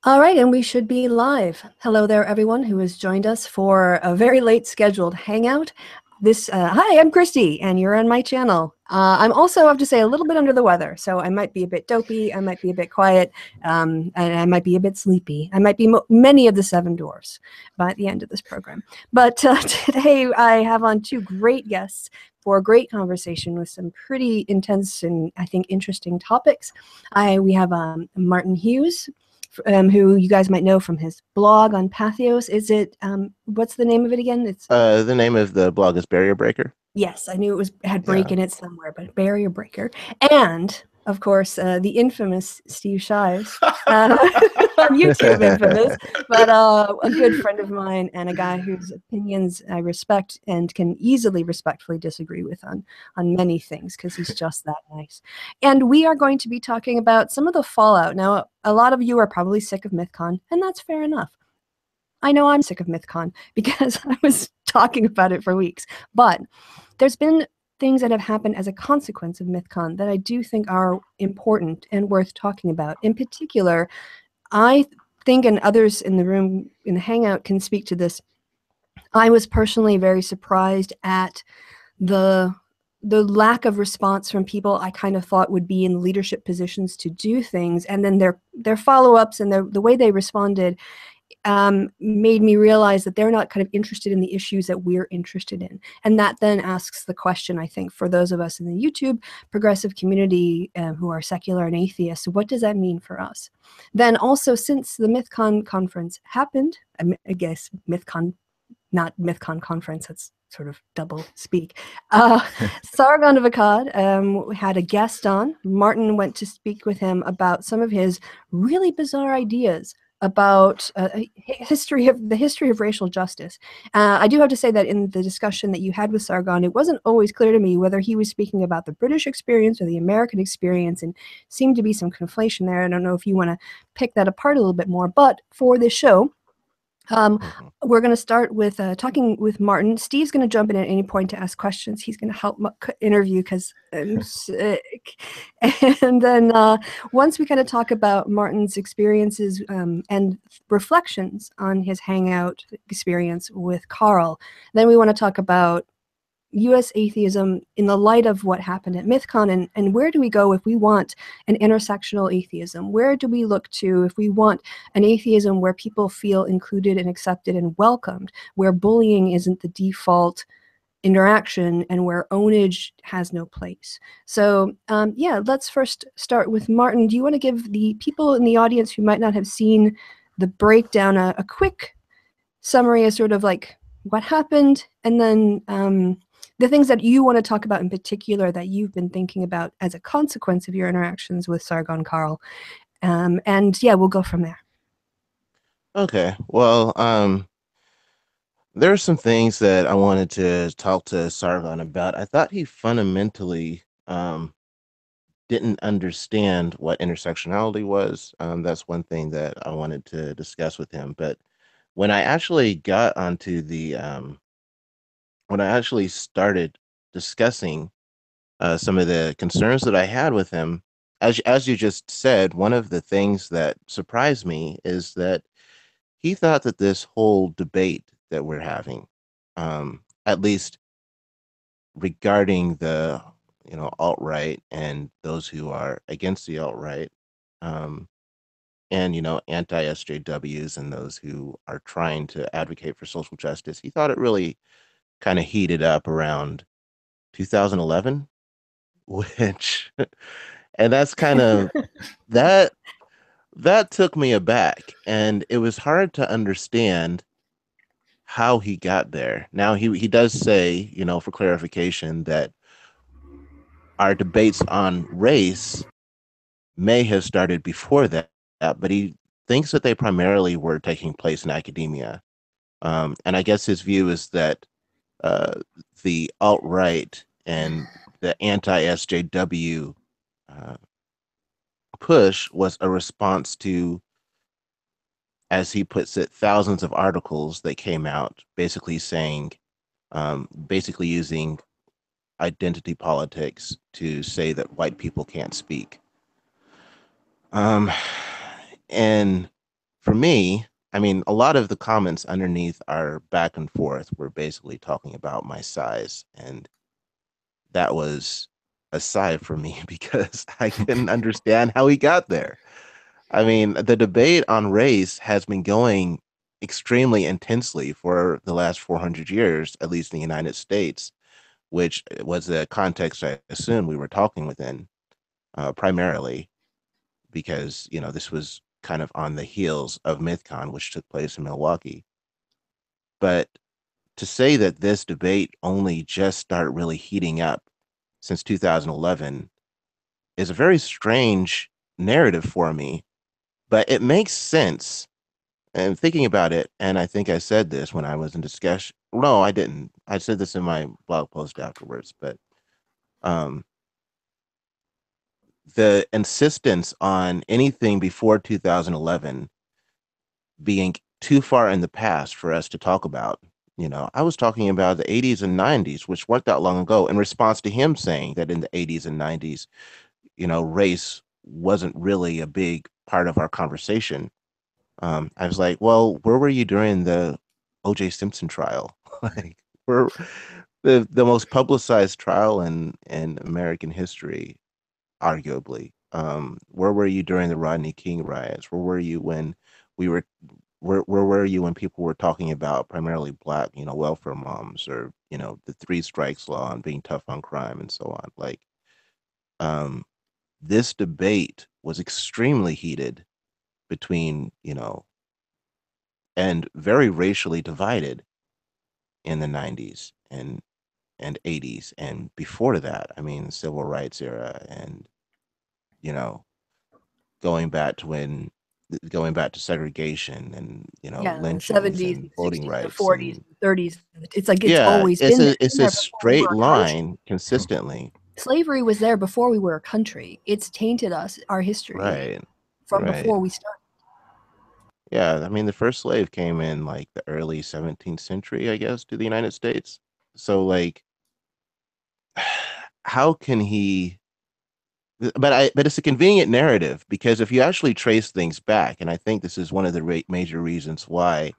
All right, and we should be live. Hello there, everyone who has joined us for a very late scheduled hangout. Hi, I'm Kristi, and you're on my channel. I'm also, I have to say, a little bit under the weather, so I might be a bit dopey, I might be a bit quiet, and I might be a bit sleepy. I might be many of the seven dwarfs by the end of this program. But today I have on two great guests for a great conversation with some pretty intense and I think interesting topics. We have Martin Hughes, who you guys might know from his blog on Pathos. Is it, what's the name of it again? It's The name of the blog is Barrier Breaker. Yes, I knew had break Yeah. in it somewhere, but Barrier Breaker. And of course, the infamous Steve Shives, on YouTube infamous, but a good friend of mine and a guy whose opinions I respect and can easily respectfully disagree with on many things because he's just that nice. And we are going to be talking about some of the fallout. Now, a lot of you are probably sick of MythCon, and that's fair enough. I know I'm sick of MythCon because I was talking about it for weeks, but there's been things that have happened as a consequence of MythCon that I do think are important and worth talking about. In particular, I think, and others in the room in the Hangout can speak to this, I was personally very surprised at the lack of response from people I kind of thought would be in leadership positions to do things, and then their follow-ups and the way they responded made me realize that they're not kind of interested in the issues that we're interested in. And that then asks the question, I think, for those of us in the YouTube progressive community who are secular and atheists, what does that mean for us? Then also, since the MythCon conference happened, I guess MythCon, not MythCon conference, that's sort of double speak. Sargon of Akkad had a guest on. Martin went to speak with him about some of his really bizarre ideas about history of racial justice. I do have to say that in the discussion that you had with Sargon, it wasn't always clear to me whether he was speaking about the British experience or the American experience, and seemed to be some conflation there. I don't know if you want to pick that apart a little bit more, but for this show, we're going to start with talking with Martin. Steve's going to jump in at any point to ask questions. He's going to help interview because I'm sick. And then once we kind of talk about Martin's experiences and reflections on his hangout experience with Carl, then we want to talk about U.S. atheism in the light of what happened at MythCon, and where do we go if we want an intersectional atheism? Where do we look to if we want an atheism where people feel included and accepted and welcomed, where bullying isn't the default interaction and where ownage has no place? So yeah, let's first start with Martin. Do you want to give the people in the audience who might not have seen the breakdown a quick summary as sort of like what happened, and then the things that you want to talk about in particular that you've been thinking about as a consequence of your interactions with Sargon Carl. And yeah, we'll go from there. Okay. Well, there are some things that I wanted to talk to Sargon about. I thought he fundamentally didn't understand what intersectionality was. That's one thing that I wanted to discuss with him. But when I actually got onto when I actually started discussing some of the concerns that I had with him, as you just said, one of the things that surprised me is that he thought that this whole debate that we're having, at least regarding the alt-right and those who are against the alt-right, um, and anti-SJWs and those who are trying to advocate for social justice, he thought it really kind of heated up around 2011, which and that's kind of that that took me aback, and it was hard to understand how he got there. Now he does say, for clarification, that our debates on race may have started before that, but he thinks that they primarily were taking place in academia. And I guess his view is that uh, the alt right and the anti SJW uh, push was a response to, as he puts it, thousands of articles that came out basically saying, basically using identity politics to say that white people can't speak. Um, and for me, I mean, a lot of the comments underneath our back and forth were basically talking about my size, and that was a sigh for me because I couldn't understand how he got there. I mean, the debate on race has been going extremely intensely for the last 400 years, at least in the United States, which was the context I assume we were talking within, primarily because, this was kind of on the heels of MythCon, which took place in Milwaukee. But to say that this debate only just started really heating up since 2011 is a very strange narrative for me, but it makes sense. And thinking about it, and I think I said this when I was in discussion. No, I didn't. I said this in my blog post afterwards, but um, the insistence on anything before 2011 being too far in the past for us to talk about. I was talking about the 80s and 90s, which weren't that long ago, in response to him saying that in the 80s and 90s, race wasn't really a big part of our conversation. I was like, well, where were you during the O.J. Simpson trial? Like, we're the most publicized trial in American history, arguably. Where were you during the Rodney King riots? Where were you when we were where were you when people were talking about primarily black, welfare moms, or, the three strikes law and being tough on crime and so on? Like, um, this debate was extremely heated between, and very racially divided in the 90s and 80s and before that. I mean, civil rights era and, you know, going back to when going back to segregation and, Yeah, the lynchings 70s, and the voting 60s, the rights. 40s, And the 30s. It's like it's yeah, always it's been there. a It's it's been a there before we straight were a country. line consistently. Slavery was there before we were a country. It's tainted us, our history, Right. from Right. before we started. Yeah, I mean, the first slave came in like the early 17th century, I guess, to the United States. So like, how can he? But it's a convenient narrative because if you actually trace things back, and I think this is one of the major reasons why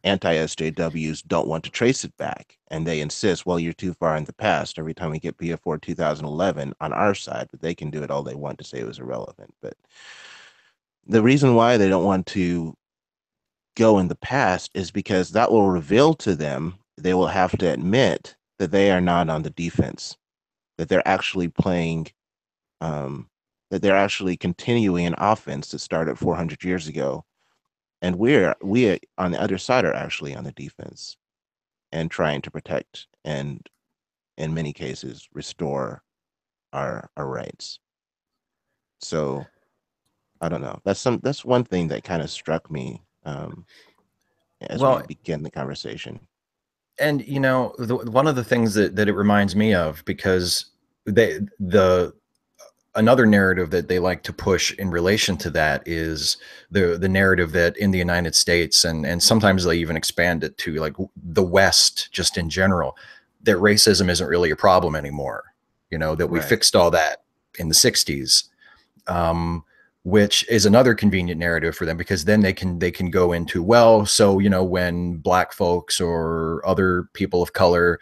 anti-SJWs don't want to trace it back, and they insist, well, you're too far in the past every time we get before 2011 on our side, but they can do it all they want to say it was irrelevant. But the reason why they don't want to go in the past is because that will reveal to them they will have to admit that they are not on the defense, that they're actually playing, um, that they're actually continuing an offense that started 400 years ago, and we on the other side are actually on the defense and trying to protect and in many cases restore our rights. So I don't know. That's one thing that kind of struck me as we Well, begin the conversation. and one of the things that it reminds me of, because the another narrative that they like to push in relation to that is the narrative that in the United States, and sometimes they even expand it to like the West just in general, that racism isn't really a problem anymore. That we Right. fixed all that in the 60s. Which is another convenient narrative for them, because then they can go into, well, so when black folks or other people of color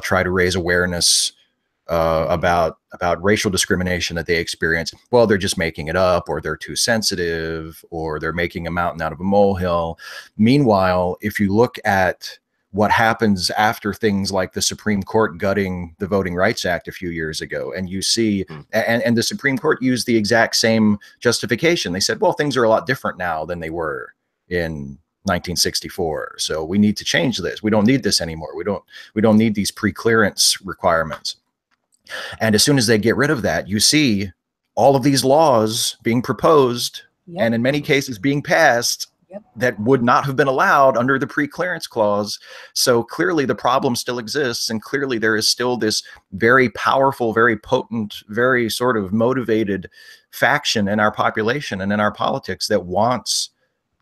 try to raise awareness about racial discrimination that they experience, well, they're just making it up, or they're too sensitive, or they're making a mountain out of a molehill. Meanwhile, if you look at what happens after things like the Supreme Court gutting the Voting Rights Act a few years ago, and you see, and the Supreme Court used the exact same justification. They said, well, things are a lot different now than they were in 1964. So we need to change this. We don't need this anymore. We don't need these pre-clearance requirements. And as soon as they get rid of that, you see all of these laws being proposed, and in many cases being passed, that would not have been allowed under the pre-clearance clause. So clearly the problem still exists, and clearly there is still this very powerful, very potent, very sort of motivated faction in our population and in our politics that wants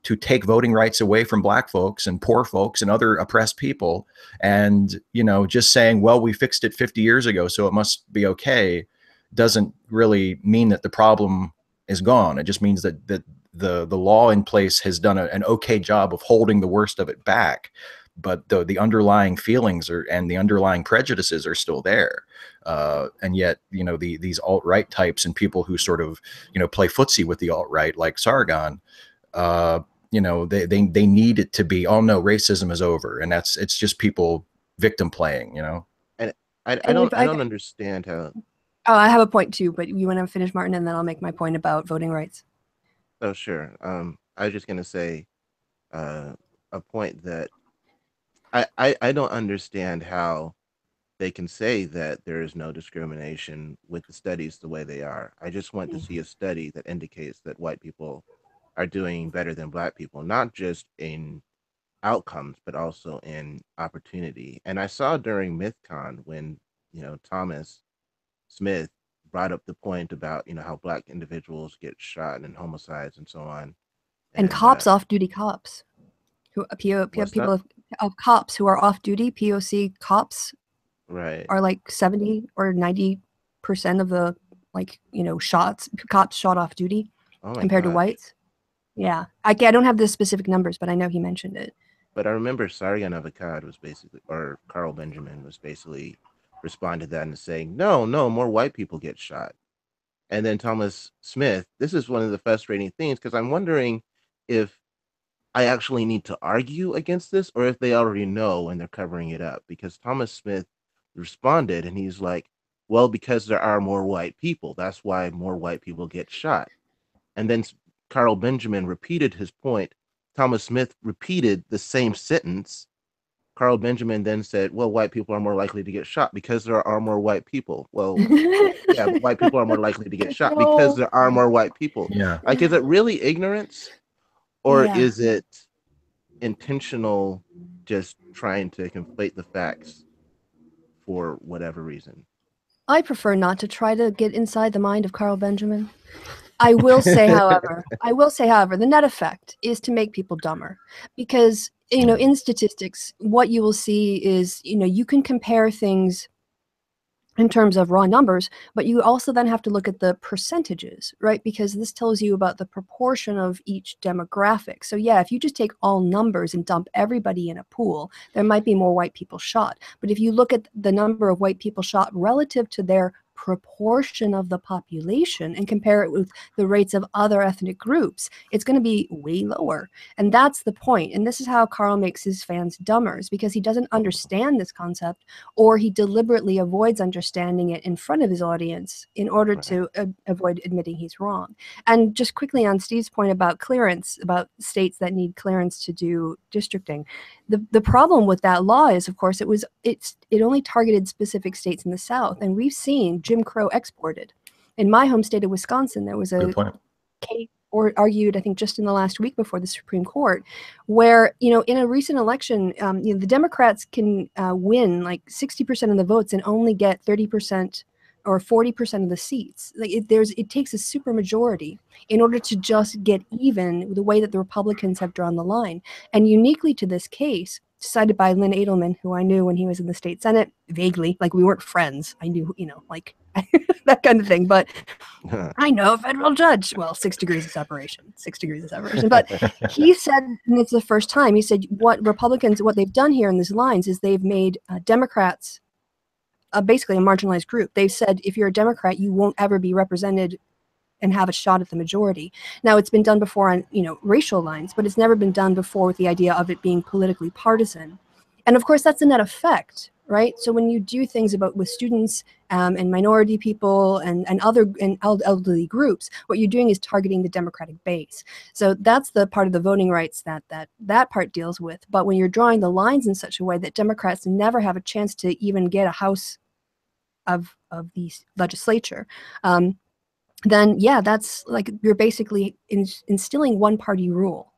to take voting rights away from black folks and poor folks and other oppressed people. And, just saying, well, we fixed it 50 years ago, so it must be okay, doesn't really mean that the problem is gone. It just means that the law in place has done an okay job of holding the worst of it back, but the underlying feelings and the underlying prejudices are still there. And yet, you know, these alt-right types and people who sort of, you know, play footsie with the alt-right, like Sargon, you know, they need it to be, oh no, racism is over, and it's just people victim playing, you know. And I And don't understand how. Oh, I have a point too, but you want to finish, Martin, and then I'll make my point about voting rights. Oh, sure. I was just gonna say a point that I don't understand how they can say that there is no discrimination with the studies the way they are. I just want to see a study that indicates that white people are doing better than black people, not just in outcomes, but also in opportunity. And I saw during MythCon when, you know, Thomas Smith brought up the point about, you know, how black individuals get shot and homicides and so on. And cops, off-duty cops, who people of cops who are off-duty, POC cops, right, are like 70 or 90% of the, like, you know, cops shot off duty compared to whites. Yeah, I don't have the specific numbers, but I know he mentioned it. But I remember Sargon of Akkad was basically, or Carl Benjamin was basically responded to that and saying, no, more white people get shot. And then Thomas Smith, this is one of the frustrating things, because I'm wondering if I actually need to argue against this or if they already know and they're covering it up. Because Thomas Smith responded and he's like, well, because there are more white people, that's why more white people get shot. And then Carl Benjamin repeated his point. Thomas Smith repeated the same sentence. Carl Benjamin then said, well, white people are more likely to get shot because there are more white people. Well, yeah, but white people are more likely to get shot because there are more white people. Yeah. Like, is it really ignorance or is it intentional, just trying to conflate the facts for whatever reason? I prefer not to try to get inside the mind of Carl Benjamin. I will say, however, the net effect is to make people dumber, because, you know, in statistics, what you will see is, you know, you can compare things in terms of raw numbers, but you also then have to look at the percentages, right? Because this tells you about the proportion of each demographic. So yeah, if you just take all numbers and dump everybody in a pool, there might be more white people shot. But if you look at the number of white people shot relative to their proportion of the population and compare it with the rates of other ethnic groups, it's going to be way lower. And that's the point. And this is how Carl makes his fans dumber, is because he doesn't understand this concept, or he deliberately avoids understanding it in front of his audience in order to avoid admitting he's wrong. And just quickly on Steve's point about clearance, about states that need clearance to do districting, the problem with that law is, of course, it only targeted specific states in the South, and we've seen Jim Crow exported. In my home state of Wisconsin, there was a case argued, I think, just in the last week before the Supreme Court, where, you know, in a recent election, you know, the Democrats can win like 60% of the votes and only get 30% or 40% of the seats. Like it takes a supermajority in order to just get even, the way that the Republicans have drawn the line. And uniquely to this case, decided by Lynn Edelman, who I knew when he was in the state Senate, vaguely, like we weren't friends. I knew, you know, like that kind of thing. But I know a federal judge. Well, 6 degrees of separation. But he said, and it's the first time, he said, what Republicans, what they've done here in these lines is they've made Democrats basically a marginalized group. They've said, if you're a Democrat, you won't ever be represented and have a shot at the majority. Now, it's been done before on, you know, racial lines, but it's never been done before with the idea of it being politically partisan. And of course, that's a net effect, right? So when you do things with students and minority people and other elderly groups, what you're doing is targeting the Democratic base. So that's the part of the voting rights that part deals with. But when you're drawing the lines in such a way that Democrats never have a chance to even get a house of the legislature, then yeah, that's like you're basically instilling one-party rule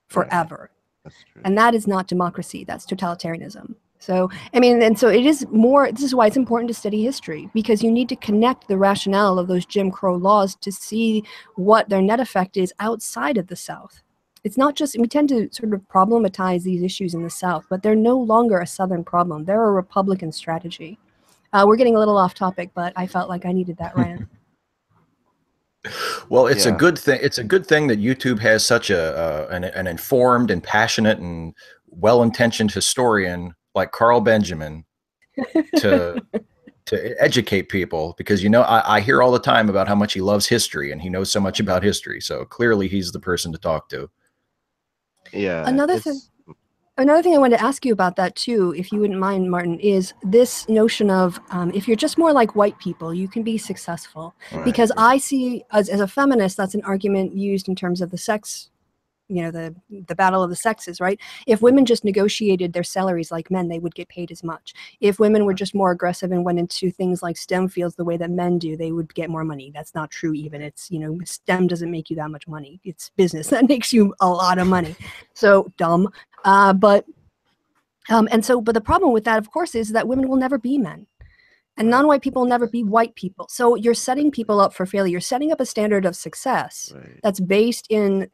forever. That's true. And that is not democracy, that's totalitarianism. So, I mean, and so it is more, this is why it's important to study history, because you need to connect the rationale of those Jim Crow laws to see what their net effect is outside of the South. It's not just, we tend to sort of problematize these issues in the South, but they're no longer a Southern problem. They're a Republican strategy. We're getting a little off topic, but I felt like I needed that rant. Well, it's a Yeah. good thing. It's a good thing that YouTube has such an informed and passionate and well-intentioned historian like Carl Benjamin to educate people, because I hear all the time about how much he loves history and he knows so much about history. So clearly he's the person to talk to. Yeah. Another thing. It's Another thing I wanted to ask you about that too, if you wouldn't mind, Martin, is this notion of if you're just more like white people, you can be successful. Right. Because I see, as a feminist, that's an argument used in terms of the sex, the battle of the sexes, right? If women just negotiated their salaries like men, they would get paid as much. If women were just more aggressive and went into things like STEM fields the way that men do, they would get more money. That's not true even. It's, STEM doesn't make you that much money. It's business that makes you a lot of money. So dumb. But the problem with that, of course, is that women will never be men. And right. non-white people will never be white people. So you're setting people up for failure. You're setting up a standard of success Right. that's based in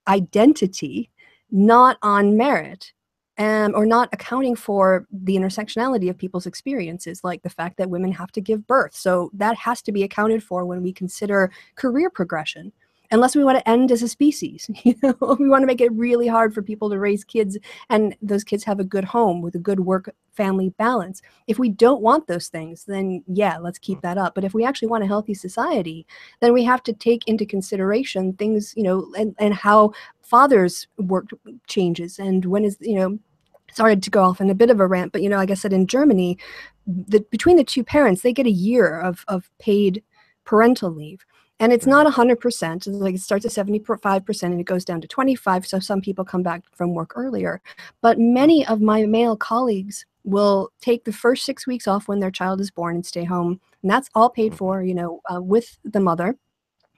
identity, not on merit, or not accounting for the intersectionality of people's experiences, like the fact that women have to give birth. So that has to be accounted for when we consider career progression. Unless we want to end as a species, we want to make it really hard for people to raise kids, and those kids have a good home with a good work-family balance. If we don't want those things, then yeah, let's keep that up. But if we actually want a healthy society, then we have to take into consideration things, and how fathers' work changes, and when is, sorry to go off in a bit of a rant, but like I said, in Germany, between the two parents, they get a year of paid parental leave. And it's not 100%. Like it starts at 75% and it goes down to 25%. So some people come back from work earlier. But many of my male colleagues will take the first 6 weeks off when their child is born and stay home. And that's all paid for, with the mother.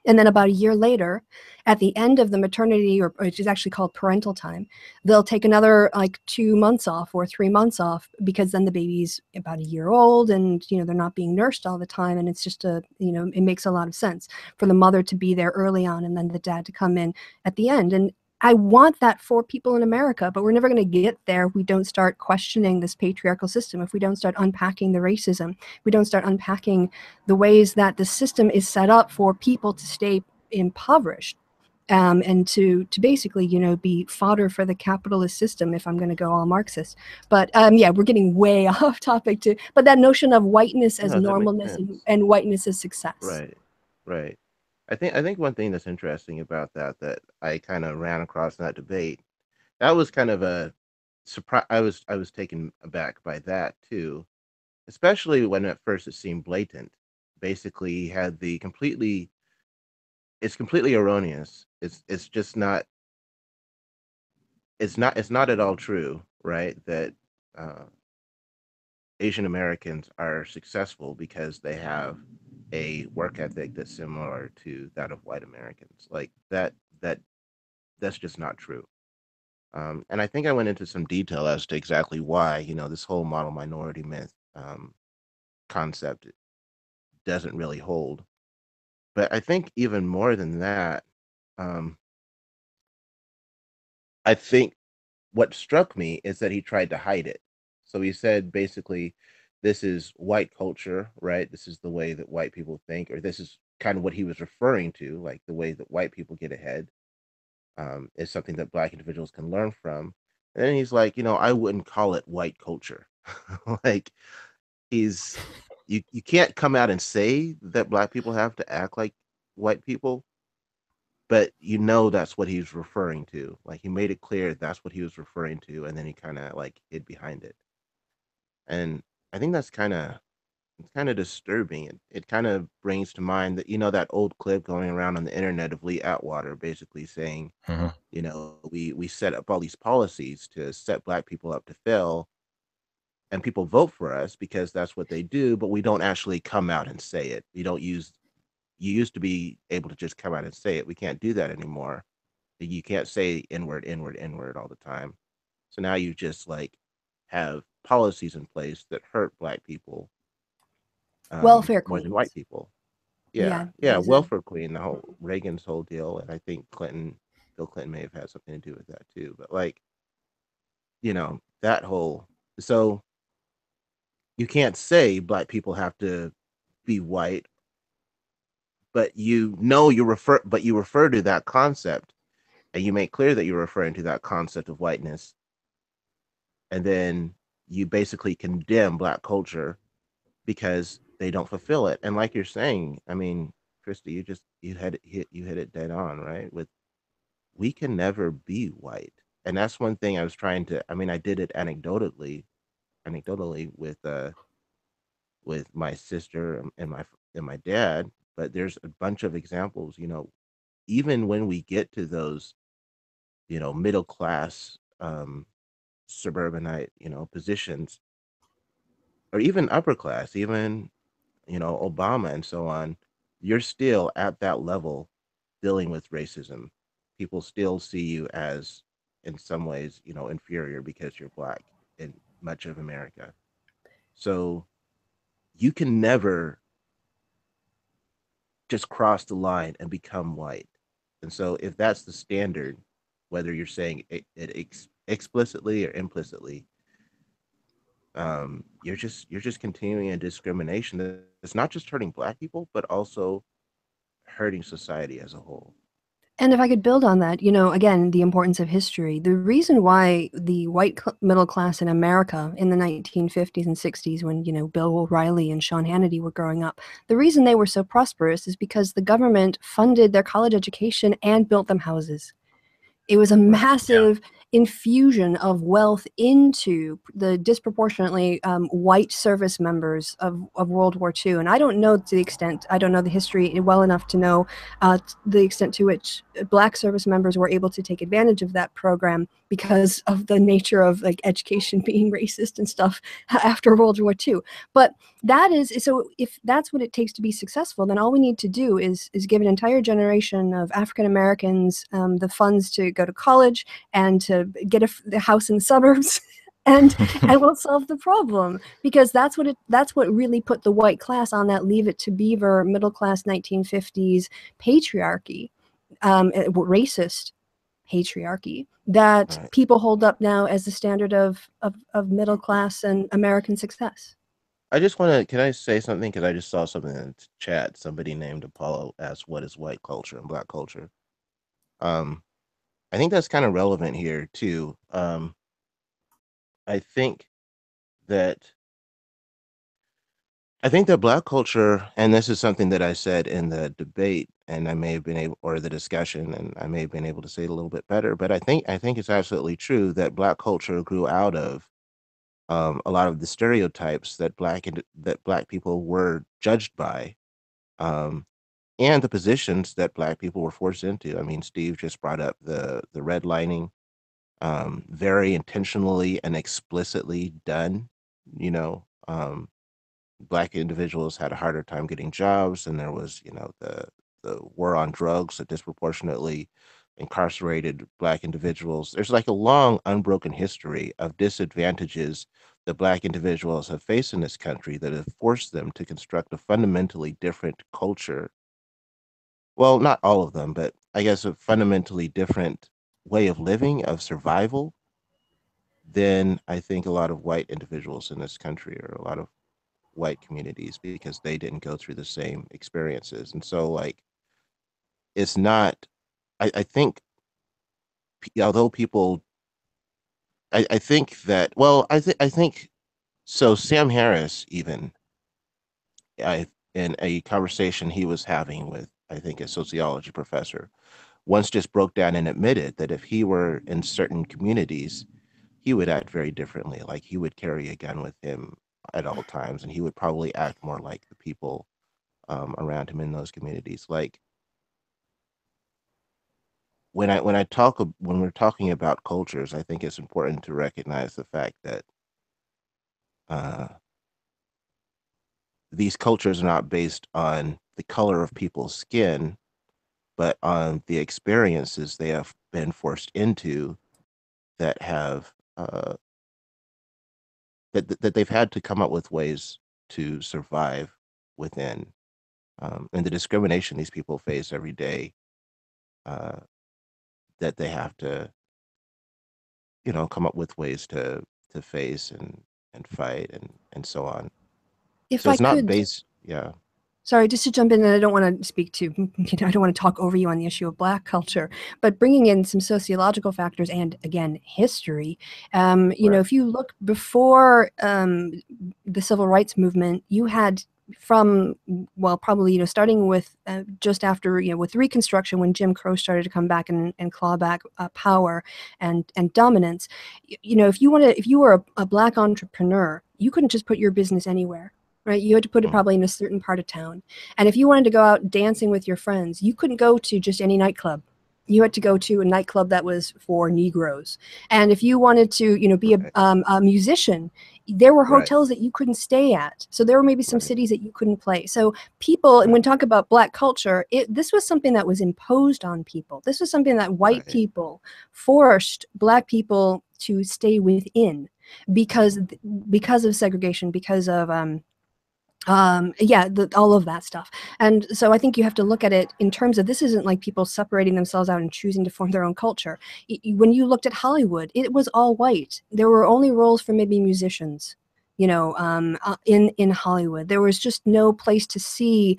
And then about a year later, at the end of the maternity, or which is actually called parental time, they'll take another like 2 months off or 3 months off, because then the baby's about a year old and, they're not being nursed all the time. And it's just it makes a lot of sense for the mother to be there early on and then the dad to come in at the end. And I want that for people in America, but we're never going to get there if we don't start questioning this patriarchal system, if we don't start unpacking the racism, if we don't start unpacking the ways that the system is set up for people to stay impoverished, and to basically, be fodder for the capitalist system, if I'm going to go all Marxist. But yeah, we're getting way off topic too. But that notion of whiteness as No, that makes normalness sense. and whiteness as success. Right. Right. I think one thing that's interesting about that I kind of ran across in that debate, that was kind of a surprise. I was taken aback by that too, especially when at first it seemed blatant. Basically, he had the completely it's completely erroneous. It's just not it's not at all true, right? That uh, Asian Americans are successful because they have a work ethic that's similar to that of white Americans. Like that's just not true. And I think I went into some detail as to exactly why, this whole model minority myth concept doesn't really hold. But I think even more than that, um, I think what struck me is that he tried to hide it. So he said basically, this is white culture, right? This is the way that white people think, or this is kind of what he was referring to, like the way that white people get ahead, is something that black individuals can learn from. And then he's like, I wouldn't call it white culture. Like he's you can't come out and say that black people have to act like white people, but that's what he was referring to. Like he made it clear that's what he was referring to, and then he kind of like hid behind it. And I think that's kind of disturbing. It kind of brings to mind that that old clip going around on the internet of Lee Atwater basically saying, Mhm. we set up all these policies to set black people up to fail, and people vote for us because that's what they do, but we don't actually come out and say it. We don't use You used to be able to just come out and say it. We can't do that anymore. You can't say inward, inward, inward all the time. So now you just like have policies in place that hurt black people Welfare more than white queens. people. Yeah, Yeah, yeah, there's a welfare queen, the whole Reagan's whole deal, and I think Bill Clinton may have had something to do with that too. But like, that whole so you can't say black people have to be white but you refer to that concept, and you make clear that you're referring to that concept of whiteness, and then you basically condemn Black culture because they don't fulfill it. And like you're saying, I mean, Kristi, you hit it dead on, right? With we can never be white, and that's one thing I was trying to. I mean, I did it anecdotally with my sister and my dad, but there's a bunch of examples. You know, even when we get to those, you know, middle class suburbanite, you know, positions, or even upper class, even, you know, Obama and so on, you're still at that level dealing with racism. People still see you as, in some ways, you know, inferior because you're Black in much of America. So you can never just cross the line and become white. And so if that's the standard, whether you're saying explicitly or implicitly, you're just continuing a discrimination that's not just hurting Black people, but also hurting society as a whole. And if I could build on that, again, the importance of history. The reason why the white middle class in America in the 1950s and 60s, when, Bill O'Reilly and Sean Hannity were growing up, the reason they were so prosperous is because the government funded their college education and built them houses. It was a massive infusion of wealth into the disproportionately white service members of World War II. And I don't know the history well enough to know the extent to which Black service members were able to take advantage of that program because of the nature of like education being racist and stuff after World War II. But so if that's what it takes to be successful, then all we need to do is give an entire generation of African Americans the funds to go to college and to get a house in the suburbs, and we'll solve the problem, because that's what really put the white class on that Leave It to Beaver middle class 1950s patriarchy, racist patriarchy that people hold up now as the standard of middle class and American success. I just want to, can I say something? Because I just saw something in the chat. Somebody named Apollo asked, what is white culture and Black culture? Um, I think that's kind of relevant here too. I think that Black culture, and this is something that I said in the debate, and I may have been able, or the discussion, and I may have been able to say it a little bit better, but I think it's absolutely true that Black culture grew out of a lot of the stereotypes that Black people were judged by, um, and the positions that Black people were forced into. I mean, Steve just brought up the redlining, very intentionally and explicitly done. You know, Black individuals had a harder time getting jobs, and there was, you know, the war on drugs that disproportionately incarcerated Black individuals. There's like a long, unbroken history of disadvantages that Black individuals have faced in this country that have forced them to construct a fundamentally different culture. Well, not all of them, but I guess a fundamentally different way of living, of survival, than I think a lot of white individuals in this country, or a lot of white communities, because they didn't go through the same experiences. And so, like, it's not, I think, although people, I think that, well, I think, so Sam Harris, even, in a conversation he was having with, I think, a sociology professor, once just broke down and admitted that if he were in certain communities, he would act very differently. Like, he would carry a gun with him at all times, and he would probably act more like the people around him in those communities. Like, when we're talking about cultures, I think it's important to recognize the fact that uh, these cultures are not based on the color of people's skin, but on the experiences they have been forced into, that have that they've had to come up with ways to survive within, and the discrimination these people face every day, uh, that they have to, you know, come up with ways to face and fight and so on. If So I it's not could based, yeah. Sorry, just to jump in, and I don't want to speak to, I don't want to talk over you on the issue of Black culture, but bringing in some sociological factors and, again, history. You know, if you look before the civil rights movement, you had from, well, probably, you know, starting with just after, you know, with Reconstruction, when Jim Crow started to come back and claw back power and dominance. You know, if you were a Black entrepreneur, you couldn't just put your business anywhere. Right, you had to put it probably in a certain part of town. And if you wanted to go out dancing with your friends, you couldn't go to just any nightclub. You had to go to a nightclub that was for Negroes. And if you wanted to, you know, be a musician, there were hotels that you couldn't stay at. So there were maybe some cities that you couldn't play. So people, and when we talk about Black culture, this was something that was imposed on people. This was something that white people forced Black people to stay within because of segregation, because of all of that stuff. And so I think you have to look at it in terms of, this isn't like people separating themselves out and choosing to form their own culture. When you looked at Hollywood, it was all white. There were only roles for maybe musicians, you know, in Hollywood. There was just no place to see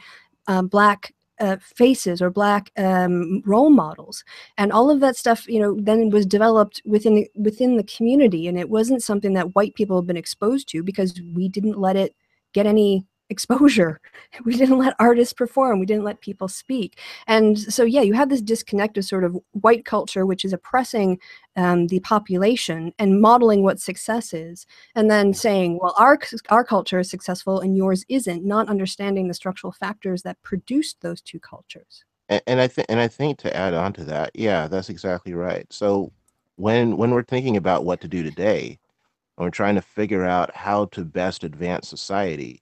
Black faces or Black role models, and all of that stuff, you know, then was developed within the community, and it wasn't something that white people have been exposed to because we didn't let it get any exposure. We didn't let artists perform. We didn't let people speak. And so, yeah, you have this disconnect of sort of white culture, which is oppressing the population and modeling what success is, and then saying, well, our culture is successful and yours isn't, not understanding the structural factors that produced those two cultures. And I think to add on to that, yeah, that's exactly right. So when we're thinking about what to do today, and we're trying to figure out how to best advance society,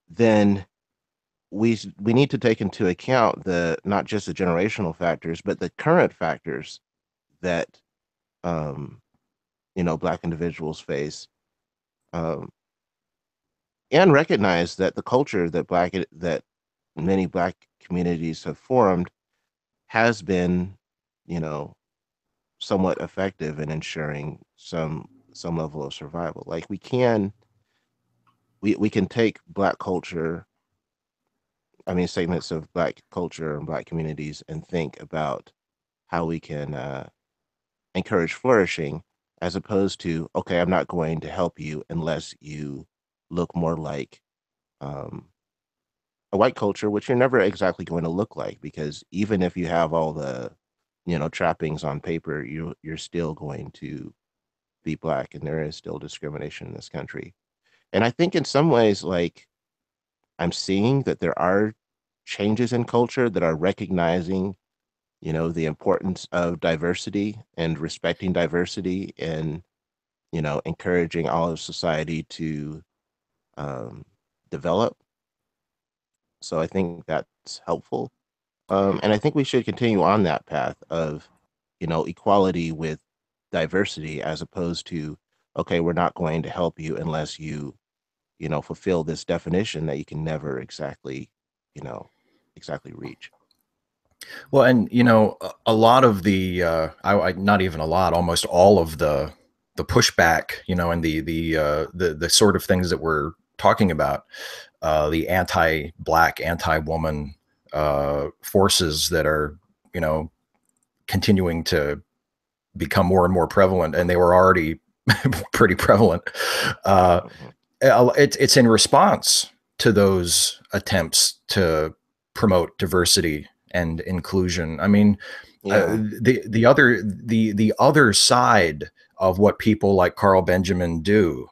then we need to take into account not just the generational factors, but the current factors that you know, Black individuals face, um, and recognize that the culture that many Black communities have formed has been, you know, somewhat effective in ensuring some level of survival. Like we can take Black culture, I mean, segments of Black culture and Black communities, and think about how we can encourage flourishing, as opposed to, okay, I'm not going to help you unless you look more like um, a white culture, which you're never exactly going to look like, because even if you have all the, you know, trappings on paper, you're still going to be Black, and there is still discrimination in this country. And I think in some ways, like, I'm seeing that there are changes in culture that are recognizing, you know, the importance of diversity and respecting diversity, and, you know, encouraging all of society to um, develop. So I think that's helpful. And I think we should continue on that path of, you know, equality with diversity, as opposed to, okay, we're not going to help you unless you know, fulfill this definition that you can never exactly, you know, exactly reach. Well, and you know, a lot of the not even a lot, almost all of the pushback, you know, and the sort of things that we're talking about, the anti-Black, anti-woman forces that are, you know, continuing to become more and more prevalent, and they were already pretty prevalent. It's in response to those attempts to promote diversity and inclusion. I mean, the other side of what people like Carl Benjamin do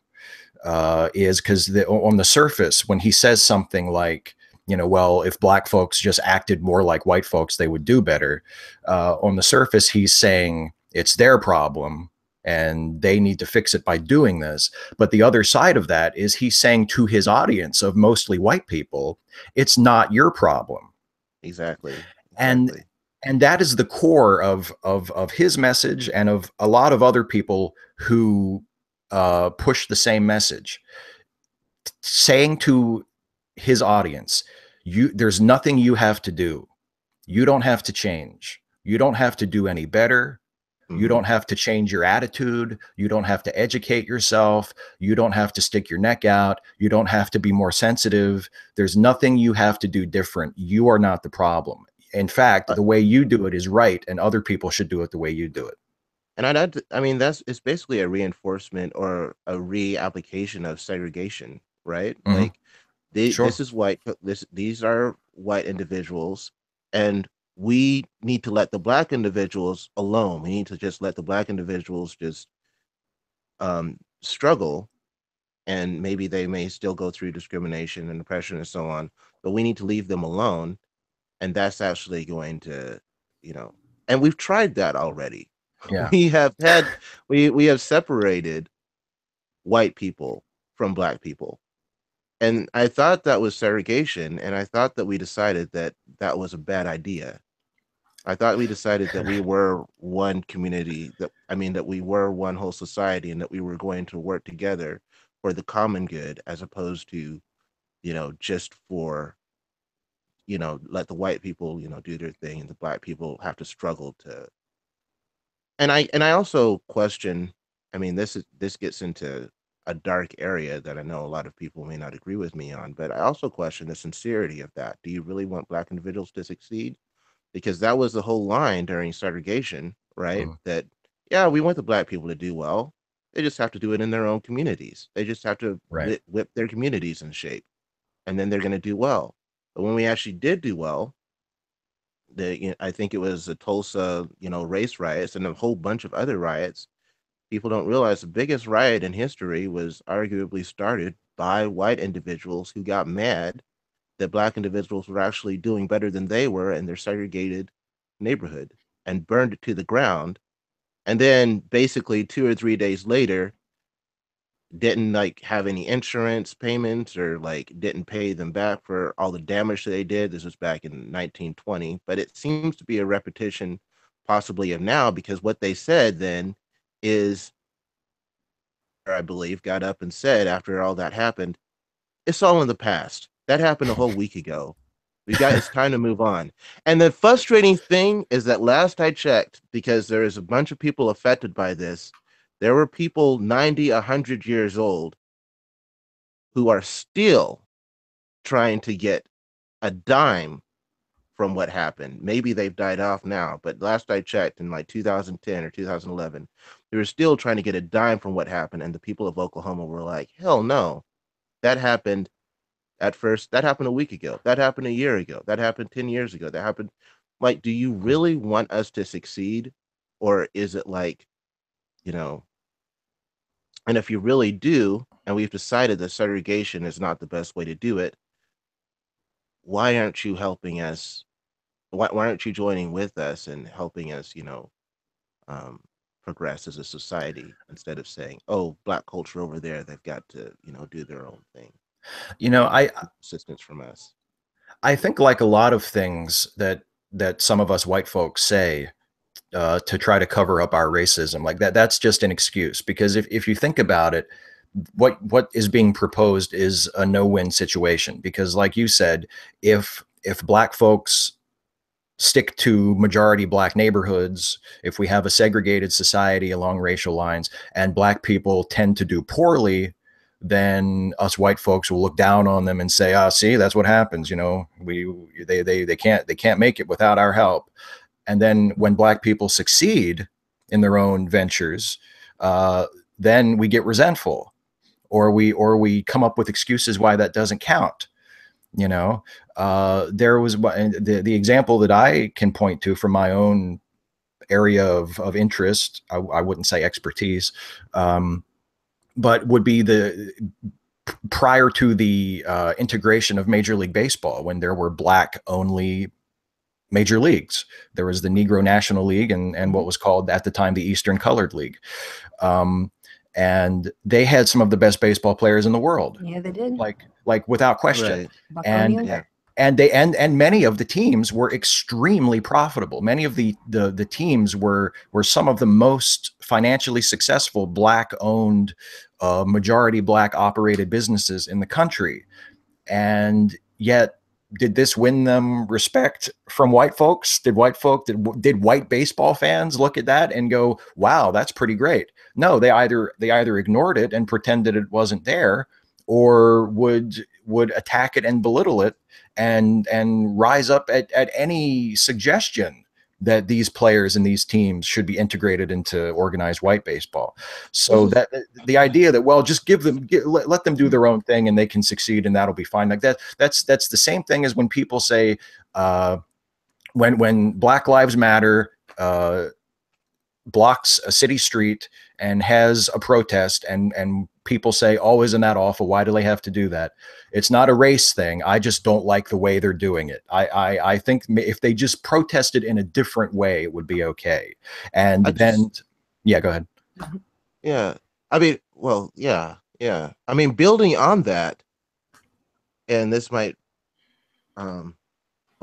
is, because on the surface, when he says something like, you know, well, if Black folks just acted more like white folks, they would do better. On the surface, he's saying it's their problem and they need to fix it by doing this. But the other side of that is he's saying to his audience of mostly white people, it's not your problem. Exactly. And that is the core of his message, and of a lot of other people who push the same message, saying to his audience, there's nothing you have to do. You don't have to change. You don't have to do any better. You don't have to change your attitude. You don't have to educate yourself. You don't have to stick your neck out. You don't have to be more sensitive. There's nothing you have to do different. You are not the problem. In fact, the way you do it is right, and other people should do it the way you do it. And I mean, it's basically a reinforcement or a reapplication of segregation, right? Like Sure. these are white individuals, and we need to let the black individuals alone. We need to just let the black individuals just struggle, and maybe they may still go through discrimination and oppression and so on, but we need to leave them alone. And that's actually going to, you know, and we've tried that already. Yeah. We have separated white people from black people. And I thought that was segregation, and I thought that we decided that that was a bad idea. I thought we decided that we were one community, that we were one whole society, and that we were going to work together for the common good, as opposed to, just for, let the white people, do their thing, and the black people have to struggle to. And I also question, I mean, this gets into a dark area that I know a lot of people may not agree with me on, but I also question the sincerity of that. Do you really want black individuals to succeed? Because that was the whole line during segregation, right? That, yeah, we want the black people to do well. They just have to do it in their own communities. They just have to whip their communities in shape, and then they're going to do well. But when we actually did do well, I think it was the Tulsa, race riots and a whole bunch of other riots. People don't realize the biggest riot in history was arguably started by white individuals who got mad that black individuals were actually doing better than they were in their segregated neighborhood, and burned it to the ground. And then basically 2 or 3 days later, didn't have any insurance payments, or didn't pay them back for all the damage that they did. This was back in 1920, but it seems to be a repetition possibly of now, because what they said then is, I believe, got up and said after all that happened, it's all in the past. That happened a whole week ago. It's time to move on. And the frustrating thing is that last I checked, because there is a bunch of people affected by this, there were people 90, 100 years old who are still trying to get a dime from what happened. Maybe they've died off now, but last I checked in 2010 or 2011, they were still trying to get a dime from what happened. And the people of Oklahoma were like, hell no, that happened at first. That happened a week ago. That happened a year ago. That happened 10 years ago. That happened. Do you really want us to succeed? Or is it and if you really do, and we've decided that segregation is not the best way to do it, why aren't you helping us? Why aren't you joining with us and helping us, progress as a society, instead of saying, oh, black culture over there, they've got to, do their own thing. Assistance from us. I think, like a lot of things that some of us white folks say to try to cover up our racism, like that's just an excuse. Because if you think about it, what is being proposed is a no-win situation. Because, like you said, if black folks stick to majority black neighborhoods, if we have a segregated society along racial lines, and black people tend to do poorly, then us white folks will look down on them and say, see, that's what happens. They can't make it without our help. And then when black people succeed in their own ventures, then we get resentful, or we come up with excuses why that doesn't count. There was the example that I can point to from my own area of interest. I wouldn't say expertise, but would be prior to the integration of Major League Baseball, when there were black only major leagues. There was the Negro National League and what was called at the time the Eastern Colored League. And they had some of the best baseball players in the world. Yeah, they did. Like without question. Right. And many of the teams were extremely profitable. Many of the teams were some of the most financially successful black owned, majority black operated businesses in the country. And yet did this win them respect from white folks? Did white baseball fans look at that and go, wow, that's pretty great? No, they either ignored it and pretended it wasn't there, or would attack it and belittle it and rise up at any suggestion that these players and these teams should be integrated into organized white baseball. So that the idea that, well, just let them do their own thing and they can succeed and that'll be fine. Like that's the same thing as when people say, when Black Lives Matter blocks a city street and has a protest, and people say, oh, isn't that awful? Why do they have to do that? It's not a race thing. I just don't like the way they're doing it. I think if they just protested in a different way, it would be okay. And yeah, go ahead. Yeah. I mean, well, yeah. I mean, building on that, and this might, well,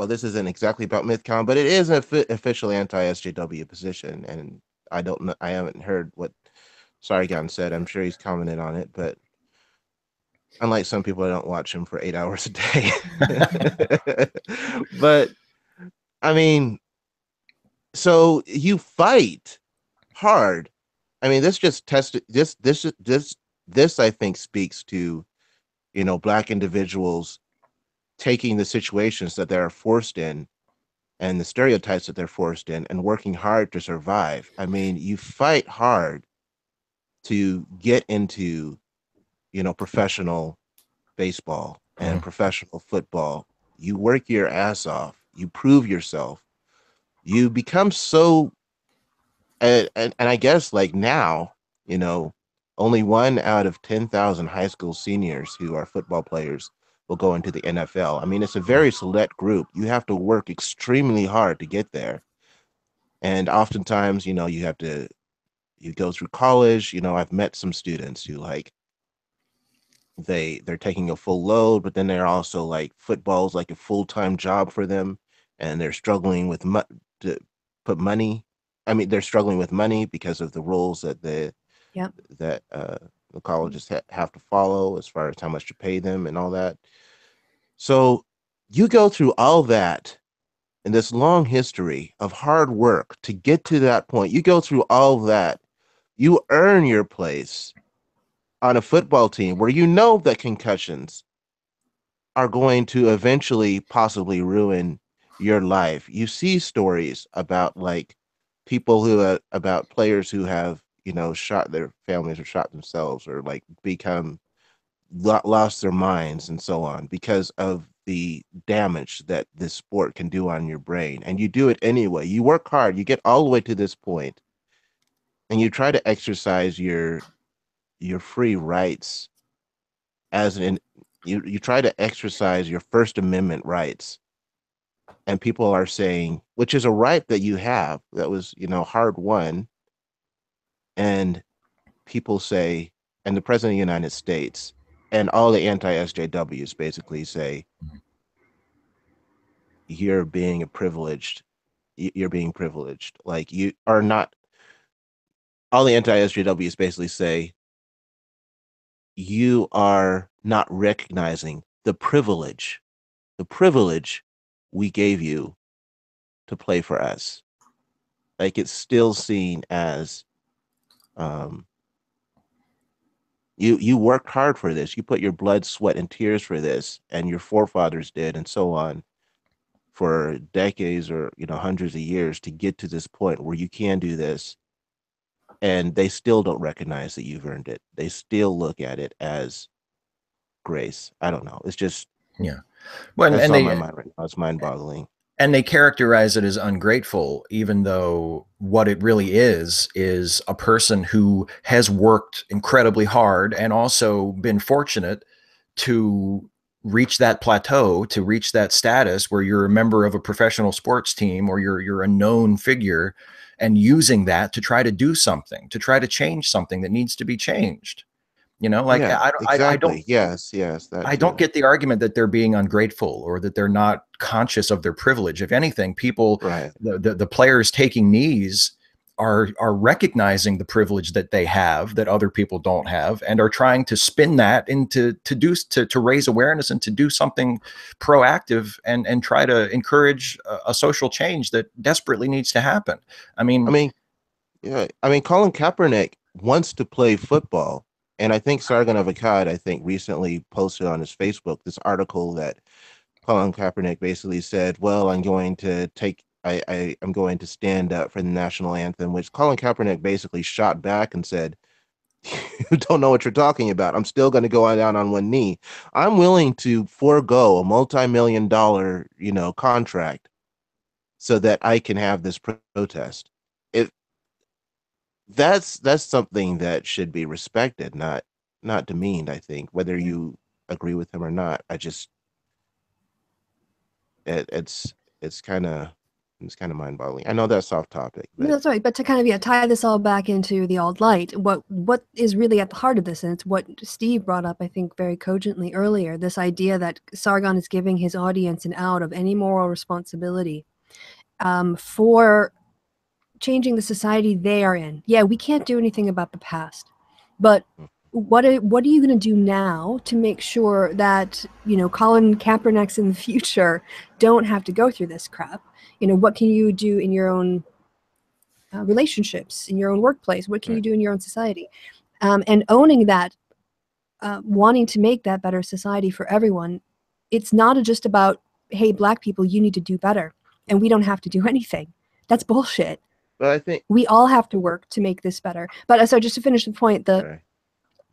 this isn't exactly about MythCon, but it is an official anti-SJW position. And I don't know, I haven't heard what Sargon said. I'm sure he's commented on it, but unlike some people, I don't watch him for 8 hours a day. But I mean, so you fight hard. I mean, this just tested this I think speaks to, you know, Black individuals taking the situations that they're forced in and the stereotypes that they're forced in and working hard to survive. I mean, you fight hard to get into, you know, professional baseball and professional football. You work your ass off. You prove yourself. You become so, and I guess like now, you know, only 1 out of 10,000 high school seniors who are football players will go into the NFL. I mean, it's a very select group. You have to work extremely hard to get there. And oftentimes, you know, you go through college. You know, I've met some students who like, they're taking a full load, but then they're also like, football's like a full-time job for them, and they're struggling with to put money. I mean, they're struggling with money because of the rules that the colleges have to follow as far as how much to pay them and all that. So you go through all that in this long history of hard work to get to that point. You go through all that. You earn your place on a football team where you know that concussions are going to eventually possibly ruin your life. You see stories about like people about players who have, you know, shot their families or shot themselves or like lost their minds and so on because of the damage that this sport can do on your brain. And you do it anyway. You work hard, you get all the way to this point, and you try to exercise your free rights you try to exercise your First Amendment rights. And people are saying, which is a right that you have, that was, you know, hard won. And people say, and the President of the United States and all the anti-SJWs basically say, you're being privileged. Like, you are not. All the anti-SJWs basically say, you are not recognizing the privilege we gave you to play for us. Like, it's still seen as, you worked hard for this. You put your blood, sweat, and tears for this, and your forefathers did, and so on, for decades or, you know, hundreds of years to get to this point where you can do this. And they still don't recognize that you've earned it. They still look at it as grace. I don't know. It's just, yeah. Well, that's on my mind right now. It's mind-boggling. And they characterize it as ungrateful, even though what it really is a person who has worked incredibly hard and also been fortunate to reach that plateau, to reach that status where you're a member of a professional sports team or you're a known figure, and using that to try to do something, to try to change something that needs to be changed. You know, like, yeah, I don't, yes, I don't get the argument that they're being ungrateful or that they're not conscious of their privilege. If anything, people, right. the players taking knees are recognizing the privilege that they have that other people don't have, and are trying to spin that into to raise awareness and to do something proactive and try to encourage a social change that desperately needs to happen. I mean, yeah, I mean, Colin Kaepernick wants to play football, and I think Sargon of Akkad, I think, recently posted on his Facebook this article that Colin Kaepernick basically said, "Well, I'm going to take, I'm going to stand up for the national anthem," which Colin Kaepernick basically shot back and said, "You don't know what you're talking about. I'm still going to go down on one knee. I'm willing to forego a multi-million-dollar, contract so that I can have this protest." It that's something that should be respected, not demeaned. I think whether you agree with him or not, it, it's it's kind of it's kind of mind-boggling. I know that's off topic, No, but that's right. But to kind of tie this all back into the alt-light, what is really at the heart of this, and it's what Steve brought up, I think, very cogently earlier, this idea that Sargon is giving his audience an out of any moral responsibility for changing the society they are in. Yeah, we can't do anything about the past, but what are you going to do now to make sure that Colin Kaepernicks in the future don't have to go through this crap? What can you do in your own relationships, in your own workplace? What can you do in your own society? And owning that, wanting to make that better society for everyone. It's not just about, hey, Black people, you need to do better, and we don't have to do anything. That's bullshit. but I think We all have to work to make this better. But so just to finish the point, the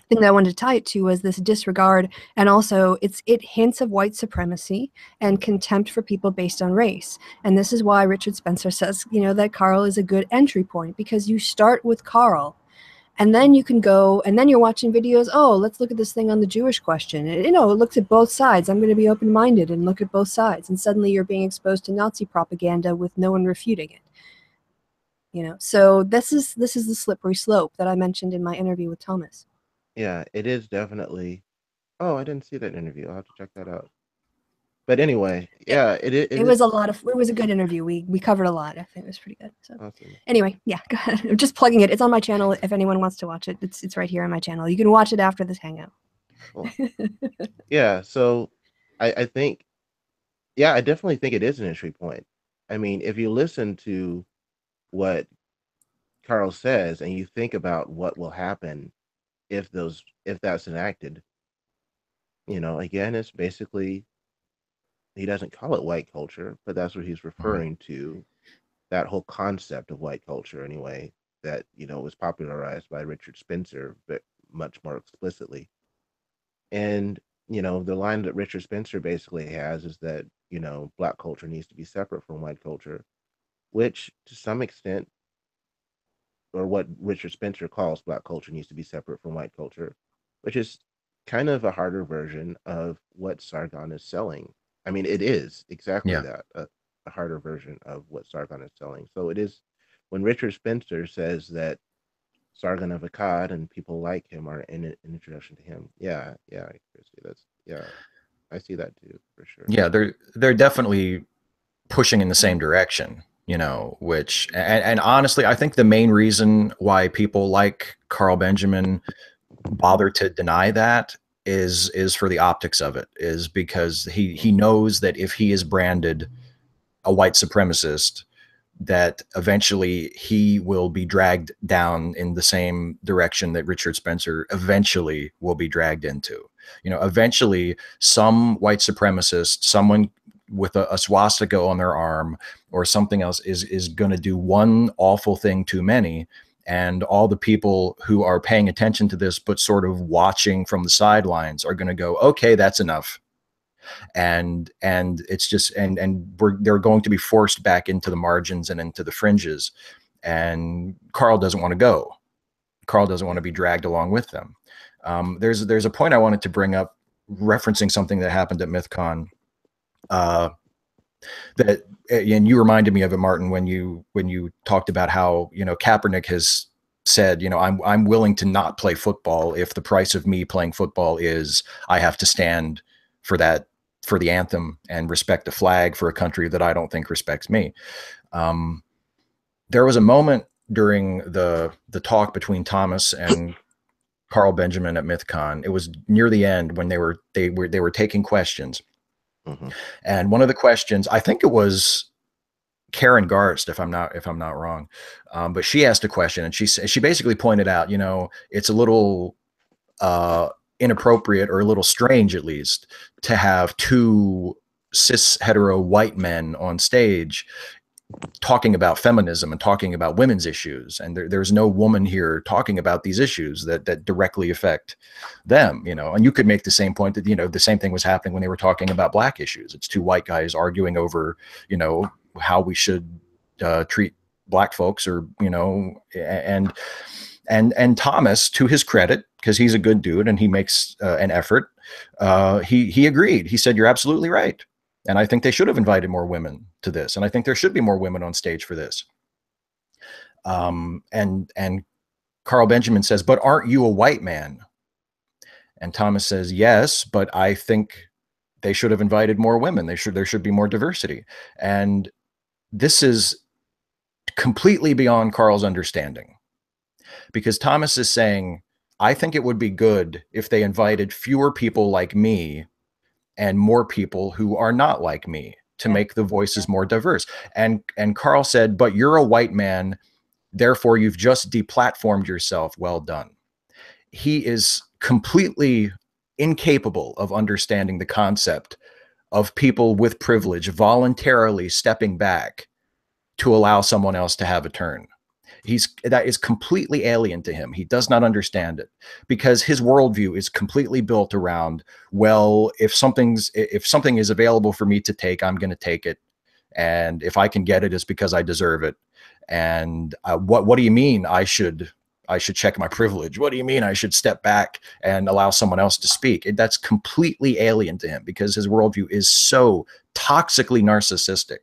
thing that I wanted to tie it to was this disregard, and also it hints of white supremacy and contempt for people based on race. And this is why Richard Spencer says, that Carl is a good entry point, because you start with Carl, and then you can go, and then you're watching videos, oh, let's look at this thing on the Jewish question. It looks at both sides. I'm going to be open-minded and look at both sides. And suddenly you're being exposed to Nazi propaganda with no one refuting it. So this is the slippery slope that I mentioned in my interview with Thomas. Yeah, it is definitely. Oh, I didn't see that interview. I'll have to check that out. But anyway, yeah, it was a good interview. We covered a lot. I think it was pretty good. So awesome. Anyway, yeah, go ahead. I'm just plugging it. It's on my channel if anyone wants to watch it. It's right here on my channel. You can watch it after this hangout. Cool. Yeah, so I think, yeah, I definitely think it is an entry point. I mean, if you listen to what Carl says and you think about what will happen if that's enacted, again, it's basically, he doesn't call it white culture, but that's what he's referring to, that whole concept of white culture anyway, that was popularized by Richard Spencer, but much more explicitly. And the line that Richard Spencer basically has is that Black culture needs to be separate from white culture, which to some extent, or what Richard Spencer calls Black culture needs to be separate from white culture, which is kind of a harder version of what Sargon is selling. I mean, it is exactly that, a harder version of what Sargon is selling. So it is, when Richard Spencer says that Sargon of Akkad and people like him are in introduction to him. Yeah, Kristi, I see that too, for sure. Yeah, they're definitely pushing in the same direction, which, and honestly, I think the main reason why people like Carl Benjamin bother to deny that is for the optics of it, is because he knows that if he is branded a white supremacist, that eventually he will be dragged down in the same direction that Richard Spencer eventually will be dragged into. Eventually some white supremacist, someone with a swastika on their arm or something else, is going to do one awful thing too many. And all the people who are paying attention to this, but sort of watching from the sidelines, are going to go, okay, that's enough. And it's just, they're going to be forced back into the margins and into the fringes. And Carl doesn't want to go. Carl doesn't want to be dragged along with them. There's a point I wanted to bring up, referencing something that happened at MythCon, that, and you reminded me of it, Martin, when you talked about how, Kaepernick has said, I'm willing to not play football if the price of me playing football is I have to stand for the anthem and respect the flag for a country that I don't think respects me. There was a moment during the talk between Thomas and Carl Benjamin at MythCon. It was near the end when they were taking questions. Mm-hmm. And one of the questions, I think it was Karen Garst, if I'm not wrong, but she asked a question, and she basically pointed out, it's a little inappropriate, or a little strange, at least, to have two cis hetero white men on stage talking about feminism and talking about women's issues, and there's no woman here talking about these issues that directly affect them. And you could make the same point that the same thing was happening when they were talking about black issues. It's two white guys arguing over how we should treat black folks, or and Thomas, to his credit, because he's a good dude and he makes an effort, he agreed. He said, "You're absolutely right. And I think they should have invited more women to this. And I think there should be more women on stage for this." And Carl Benjamin says, "But aren't you a white man?" And Thomas says, "Yes, but I think they should have invited more women. There should be more diversity." And this is completely beyond Carl's understanding, because Thomas is saying, "I think it would be good if they invited fewer people like me and more people who are not like me, to make the voices more diverse." And Carl said, "But you're a white man, therefore you've just deplatformed yourself. Well done." He is completely incapable of understanding the concept of people with privilege voluntarily stepping back to allow someone else to have a turn. That is completely alien to him. He does not understand it, because his worldview is completely built around, well, if something is available for me to take, I'm going to take it, and if I can get it, it's because I deserve it. And what do you mean I should check my privilege? What do you mean I should step back and allow someone else to speak? That's completely alien to him, because his worldview is so toxically narcissistic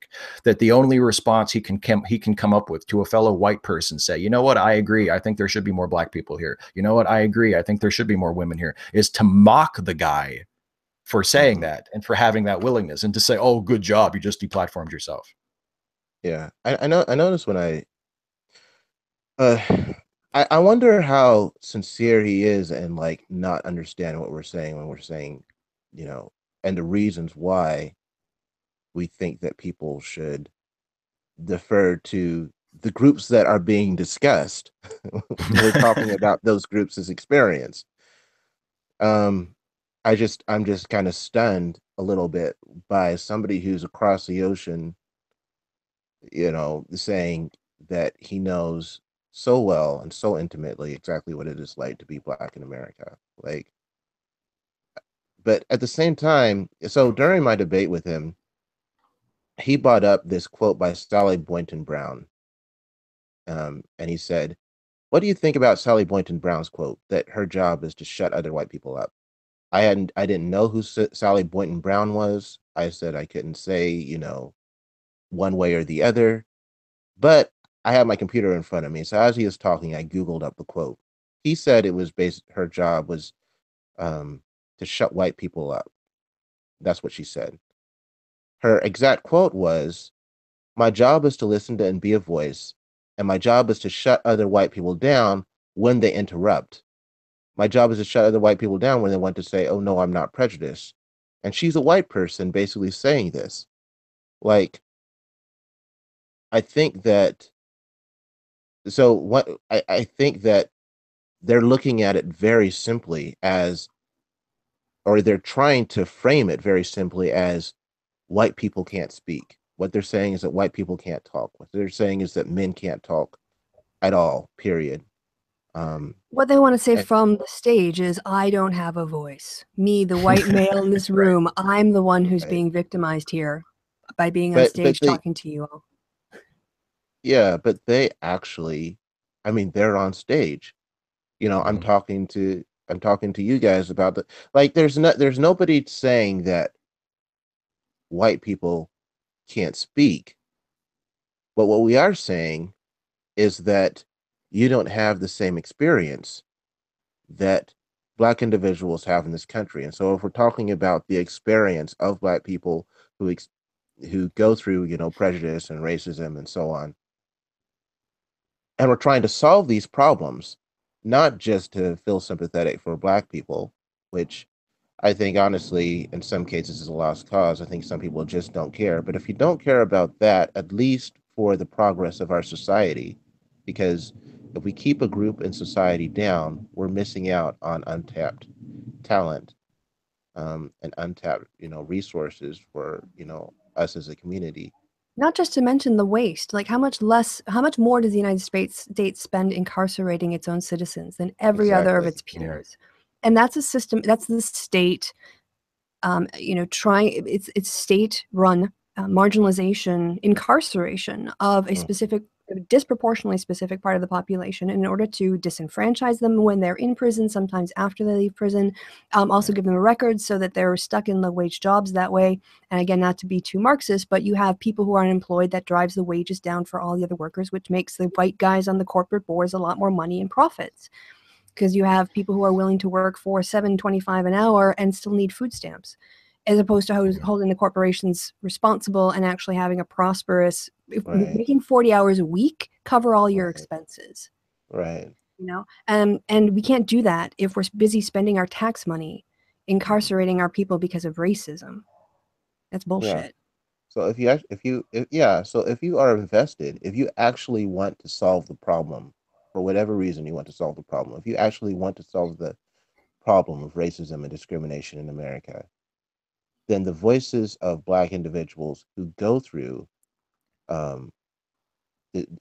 that the only response he can come up with to a fellow white person, say, "You know what, I agree. I think there should be more black people here. You know what, I agree. I think there should be more women here," is to mock the guy for saying that and for having that willingness, and to say, "Oh, good job, you just deplatformed yourself." Yeah, I know. I noticed when uh, I wonder how sincere he is, and like not understanding what we're saying when we're saying, and the reasons why we think that people should defer to the groups that are being discussed. We're talking about those groups' experience. Um, I'm just kind of stunned a little bit by somebody who's across the ocean, saying that he knows so well and so intimately exactly what it is like to be black in America. Like, but at the same time, so during my debate with him, he brought up this quote by Sally Boynton Brown. And he said, "What do you think about Sally Boynton Brown's quote that her job is to shut other white people up?" I didn't know who Sally Boynton Brown was. I said I couldn't say, one way or the other, but I had my computer in front of me. So as he was talking, I Googled up the quote. He said it was her job was to shut white people up. That's what she said. Her exact quote was, "My job is to listen to and be a voice, and my job is to shut other white people down when they interrupt. My job is to shut other white people down when they want to say, 'Oh no, I'm not prejudiced.'" And she's a white person basically saying this. Like, I think that I think that they're looking at it very simply as, or they're trying to frame it very simply as, white people can't speak. What they're saying is that white people can't talk. What they're saying is that men can't talk at all, period. What they want to say And, from the stage is, "I don't have a voice. Me, the white male in this room, I'm the one who's right. being victimized here by being on But stage they talking to you all." yeah, but they actually, I mean, they're on stage. Mhm. I'm talking to you guys about the, like, there's nobody saying that white people can't speak. But what we are saying is that you don't have the same experience that black individuals have in this country. And so if we're talking about the experience of black people who go through, prejudice and racism and so on, And we're trying to solve these problems, not just to feel sympathetic for Black people, which I think honestly, in some cases, is a lost cause. I think some people just don't care. But if you don't care about that, at least for the progress of our society, because if we keep a group in society down, we're missing out on untapped talent, and untapped, resources for, us as a community. Not just to mention the waste. Like how much more does the United States spend incarcerating its own citizens than every other of Exactly. its peers? And that's a system. That's the state. It's state-run marginalization, incarceration of a disproportionately specific part of the population in order to disenfranchise them when they're in prison, sometimes after they leave prison, also give them a record so that they're stuck in low-wage jobs that way. And again, not to be too Marxist, but you have people who are unemployed that drives the wages down for all the other workers, which makes the white guys on the corporate boards a lot more money and profits. Because you have people who are willing to work for $7.25 an hour and still need food stamps, as opposed to holding the corporations responsible and actually having a prosperous, making 40 hours a week cover all your expenses. Right. And we can't do that if we're busy spending our tax money incarcerating our people because of racism. That's bullshit. Yeah. So if you are invested, if you actually want to solve the problem, for whatever reason you want to solve the problem, if you actually want to solve the problem of racism and discrimination in America, then the voices of Black individuals who go through,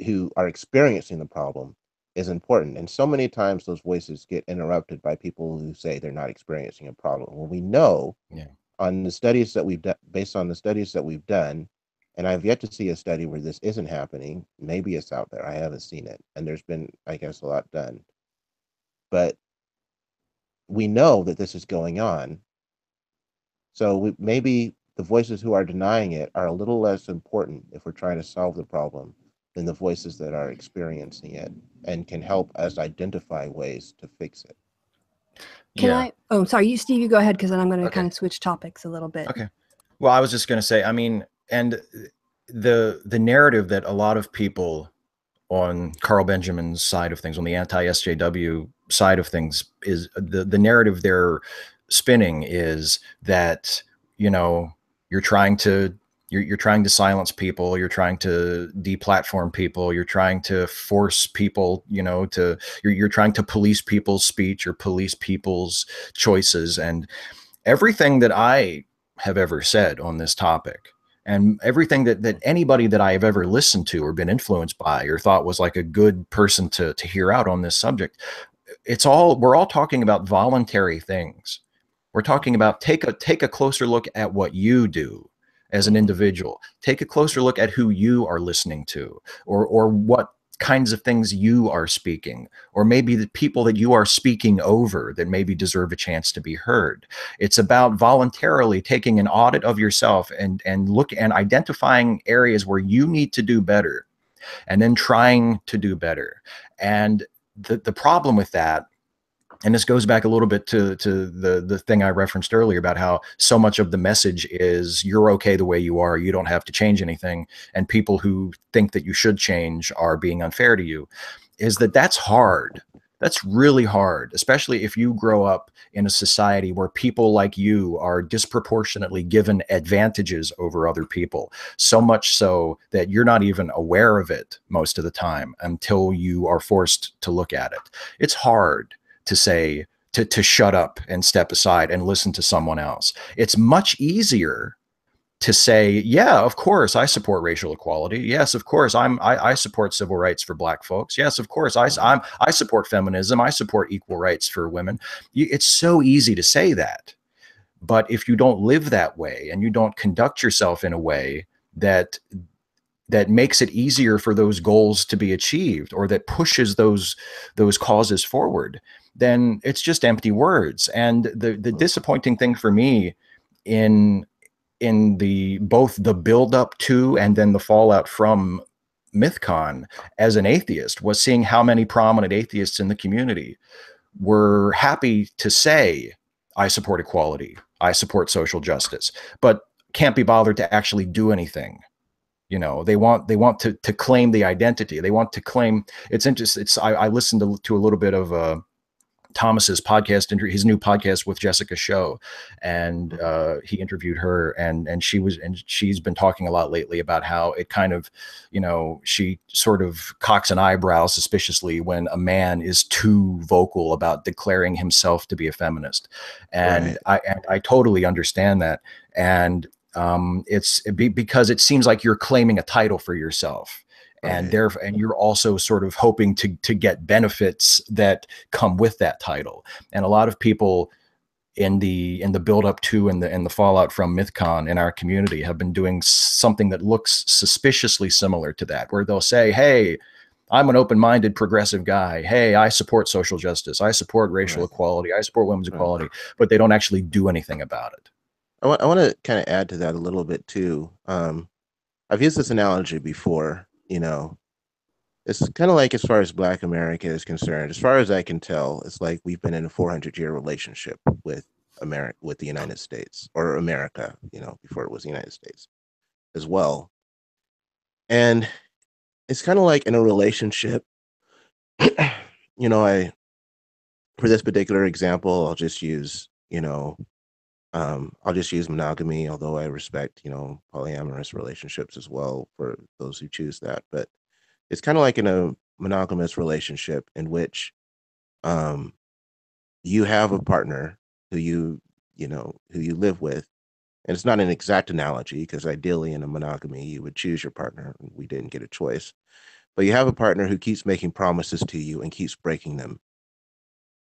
who are experiencing the problem is important. And so many times those voices get interrupted by people who say they're not experiencing a problem. Well, we know on the studies that we've done, based on the studies that we've done, and I've yet to see a study where this isn't happening. Maybe it's out there. I haven't seen it. And there's been, I guess, a lot done. But we know that this is going on. So maybe the voices who are denying it are a little less important if we're trying to solve the problem than the voices that are experiencing it and can help us identify ways to fix it. Oh, sorry, Steve, you go ahead, because then I'm going to kind of switch topics a little bit. Okay. Well, I was just going to say, I mean, and the narrative that a lot of people on Carl Benjamin's side of things, on the anti-SJW side of things, is the narrative they're spinning is that, you're trying to silence people, you're trying to deplatform people, you're trying to force people, you're trying to police people's speech or police people's choices. And everything that I have ever said on this topic, and everything that anybody that I have ever listened to or been influenced by or thought was like a good person to hear out on this subject, we're all talking about voluntary things. We're talking about take a closer look at what you do as an individual. Take a closer look at who you are listening to, or what kinds of things you are speaking, or maybe the people that you are speaking over that maybe deserve a chance to be heard. It's about voluntarily taking an audit of yourself and identifying areas where you need to do better, and then trying to do better. And the problem with that, and this goes back a little bit to the thing I referenced earlier about how so much of the message is you're okay the way you are, you don't have to change anything, and people who think that you should change are being unfair to you, is that's hard. That's really hard, especially if you grow up in a society where people like you are disproportionately given advantages over other people, so much so that you're not even aware of it most of the time until you are forced to look at it. It's hard to say, to shut up and step aside and listen to someone else. It's much easier to say, yeah, of course, I support racial equality. Yes, of course, I support civil rights for Black folks. Yes, of course, I support feminism. I support equal rights for women. It's so easy to say that. But if you don't live that way and you don't conduct yourself in a way that makes it easier for those goals to be achieved, or that pushes those causes forward, then it's just empty words. And the disappointing thing for me in both the build up to and then the fallout from MythCon as an atheist was seeing how many prominent atheists in the community were happy to say, I support equality, I support social justice, but can't be bothered to actually do anything. You know, they want to claim the identity. They want to claim. It's interesting. I listened to a little bit of Thomas's podcast, his new podcast with Jessica Show, and he interviewed her, and she's been talking a lot lately about how it kind of, you know, she sort of cocks an eyebrow suspiciously when a man is too vocal about declaring himself to be a feminist, and I totally understand that, and because it seems like you're claiming a title for yourself. And you're also sort of hoping to get benefits that come with that title. And a lot of people in the build up to and the fallout from MythCon in our community have been doing something that looks suspiciously similar to that, where they'll say, "Hey, I'm an open-minded progressive guy. Hey, I support social justice. I support racial equality. I support women's equality," but they don't actually do anything about it. I want to kind of add to that a little bit too. I've used this analogy before. You know, it's kind of like, as far as Black America is concerned, as far as I can tell, it's like we've been in a 400-year relationship with America, with the United States, or America, you know, before it was the United States as well. And it's kind of like in a relationship, you know, for this particular example, I'll just use, you know, I'll just use monogamy, although I respect, you know, polyamorous relationships as well for those who choose that. But it's kind of like in a monogamous relationship in which you have a partner who who you live with. And it's not an exact analogy, because ideally in a monogamy, you would choose your partner. We didn't get a choice. But you have a partner who keeps making promises to you and keeps breaking them,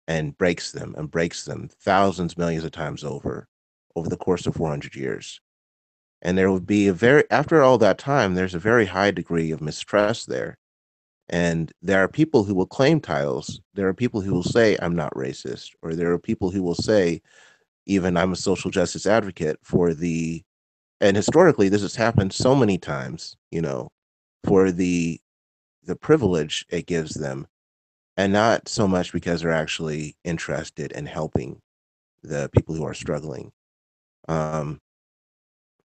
and breaks them and breaks them thousands, millions of times over the course of 400 years. And there would be after all that time, there's a very high degree of mistrust there. And there are people who will claim titles. There are people who will say, "I'm not racist," or there are people who will say, even, "I'm a social justice advocate for the," and historically this has happened so many times, you know, for the privilege it gives them, and not so much because they're actually interested in helping the people who are struggling. Um,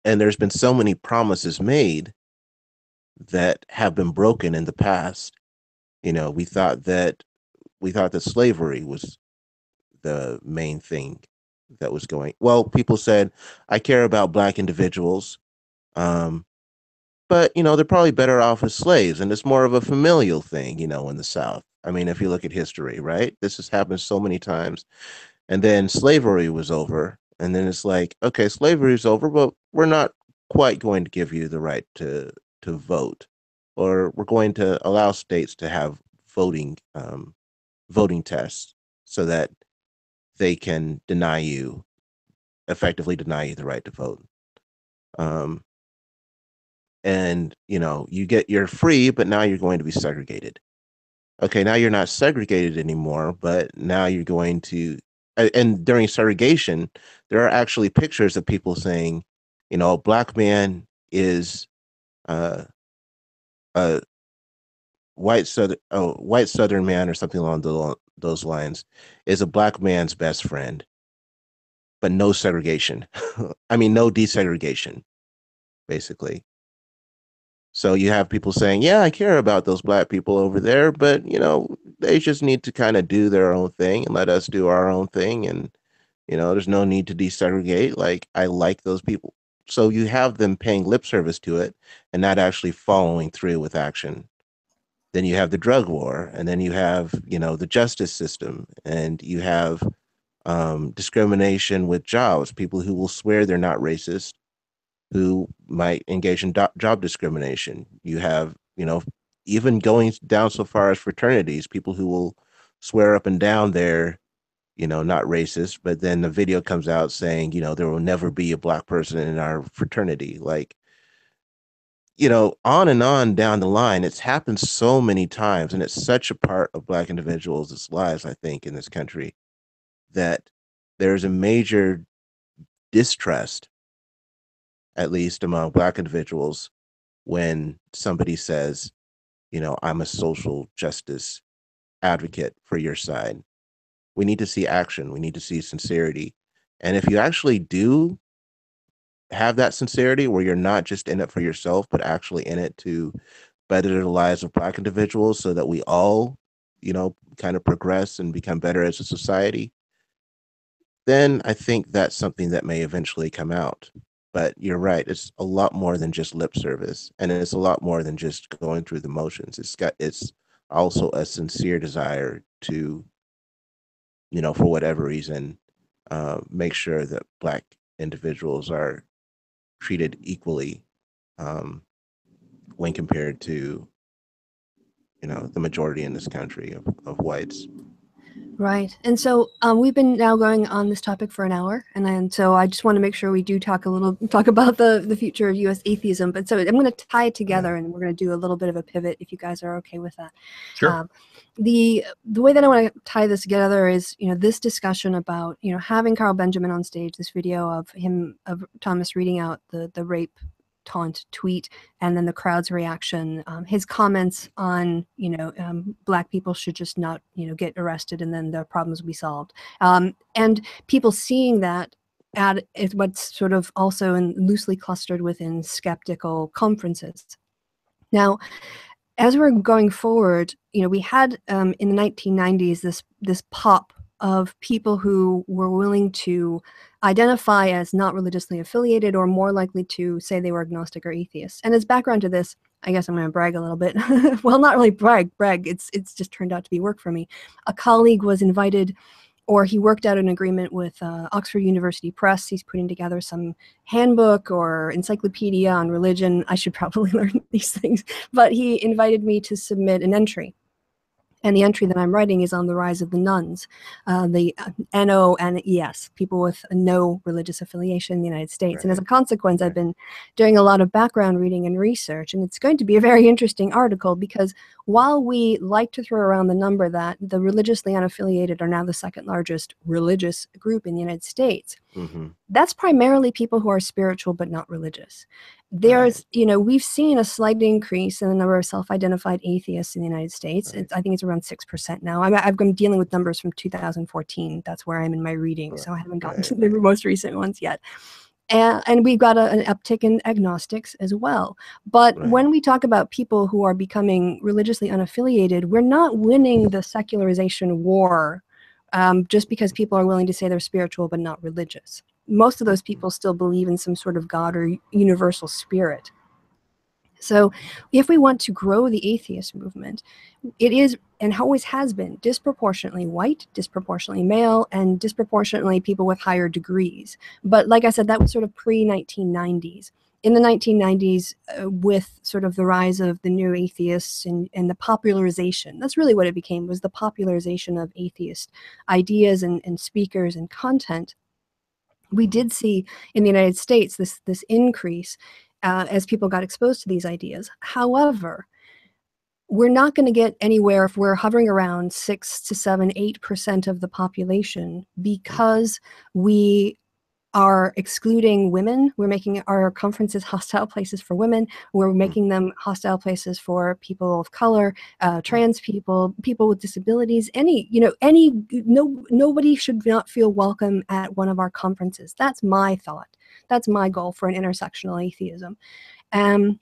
and there's been so many promises made that have been broken in the past. You know, we thought that slavery was the main thing that was going. Well, people said, "I care about Black individuals, um, but you know, they're probably better off as slaves," and it's more of a familial thing, you know, in the South. I mean, if you look at history, right? This has happened so many times. And then slavery was over, and then it's like, okay, slavery is over, but we're not quite going to give you the right to vote, or we're going to allow states to have voting tests so that they can effectively deny you the right to vote. Um, and you know, you're free, but now you're going to be segregated. Okay, now you're not segregated anymore, but now you're going to, and during segregation, there are actually pictures of people saying, you know, a Black man is uh, a white Southern man, or something along those lines, is a Black man's best friend, but no segregation. I mean, no desegregation, basically. So you have people saying, "Yeah, I care about those Black people over there, but you know, they just need to kind of do their own thing and let us do our own thing, and you know, there's no need to desegregate. Like, I like those people." So you have them paying lip service to it and not actually following through with action. Then you have the drug war, and then you have, you know, the justice system, and you have discrimination with jobs. People who will swear they're not racist, who might engage in job discrimination. You have, you know, even going down so far as fraternities, people who will swear up and down they're, you know, not racist, but then the video comes out saying, you know, there will never be a Black person in our fraternity. Like, you know, on down the line. It's happened so many times, and it's such a part of Black individuals' lives, I think, in this country, that there's a major distrust, at least among Black individuals, when somebody says, you know, "I'm a social justice advocate for your side." We need to see action. We need to see sincerity. And if you actually do have that sincerity where you're not just in it for yourself, but actually in it to better the lives of Black individuals so that we all, kind of progress and become better as a society, then I think that's something that may eventually come out. But you're right, it's a lot more than just lip service, and it's a lot more than just going through the motions. It's also a sincere desire to, for whatever reason, make sure that Black individuals are treated equally, um, when compared to, the majority in this country of whites. Right. And so we've been now going on this topic for an hour. And so I just want to make sure we do talk about the future of U.S. atheism. But so I'm going to tie it together and we're going to do a little bit of a pivot if you guys are okay with that. Sure. The way that I want to tie this together is, this discussion about, having Carl Benjamin on stage, this video of Thomas reading out the rape taunt tweet, and then the crowd's reaction, his comments on, Black people should just not, get arrested and then their problems will be solved. And people seeing that is what's sort of also loosely clustered within skeptical conferences. Now, as we're going forward, we had in the 1990s this pop of people who were willing to identify as not religiously affiliated or more likely to say they were agnostic or atheist. And as background to this, I guess I'm going to brag a little bit. Well, not really brag. It's just turned out to be work for me. A colleague was invited, or he worked out an agreement with Oxford University Press. He's putting together some handbook or encyclopedia on religion. I should probably learn these things. But he invited me to submit an entry. And the entry that I'm writing is on the rise of the nuns, the NONES, people with no religious affiliation in the United States. Right. And as a consequence, I've been doing a lot of background reading and research. And it's going to be a very interesting article because while we like to throw around the number that the religiously unaffiliated are now the second largest religious group in the United States, that's primarily people who are spiritual but not religious. There's, we've seen a slight increase in the number of self-identified atheists in the United States. Right. I think it's around 6% now. I've been dealing with numbers from 2014. That's where I'm in my reading, so I haven't gotten to the most recent ones yet. And we've got an uptick in agnostics as well. But when we talk about people who are becoming religiously unaffiliated, we're not winning the secularization war just because people are willing to say they're spiritual but not religious. Most of those people still believe in some sort of God or universal spirit. So if we want to grow the atheist movement, it is, and always has been, disproportionately white, disproportionately male, and disproportionately people with higher degrees. But like I said, that was sort of pre-1990s. In the 1990s, with sort of the rise of the new atheists and the popularization, that's really what it became, was the popularization of atheist ideas and speakers and content. We did see in the United States this increase as people got exposed to these ideas. However, we're not going to get anywhere if we're hovering around 6 to 7, 8% of the population because we are excluding women. We're making our conferences hostile places for women. We're making them hostile places for people of color, trans people, people with disabilities. Nobody should not feel welcome at one of our conferences. That's my thought. That's my goal for an intersectional atheism. And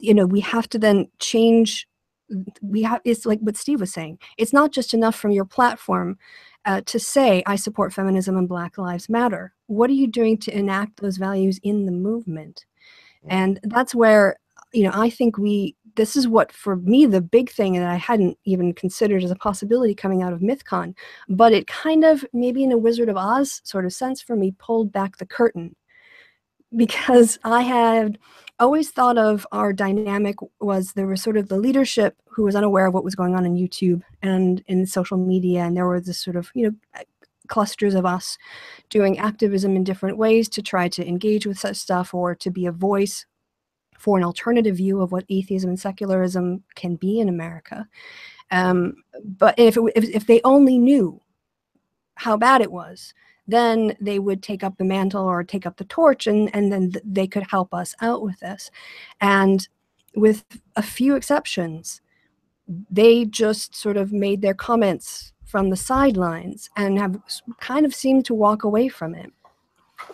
we have to then change. It's like what Steve was saying. It's not just enough from your platform to say, I support feminism and Black Lives Matter. What are you doing to enact those values in the movement? And that's where, I think this is what, for me, the big thing that I hadn't even considered as a possibility coming out of MythCon, but it kind of, maybe in a Wizard of Oz sort of sense for me, pulled back the curtain. Because I had always thought of our dynamic was there was sort of the leadership who was unaware of what was going on in YouTube and in social media, and there were this sort of, clusters of us doing activism in different ways to try to engage with such stuff or to be a voice for an alternative view of what atheism and secularism can be in America. But if they only knew how bad it was, then they would take up the mantle or take up the torch, and then they could help us out with this. And with a few exceptions, they just sort of made their comments from the sidelines and have kind of seemed to walk away from it.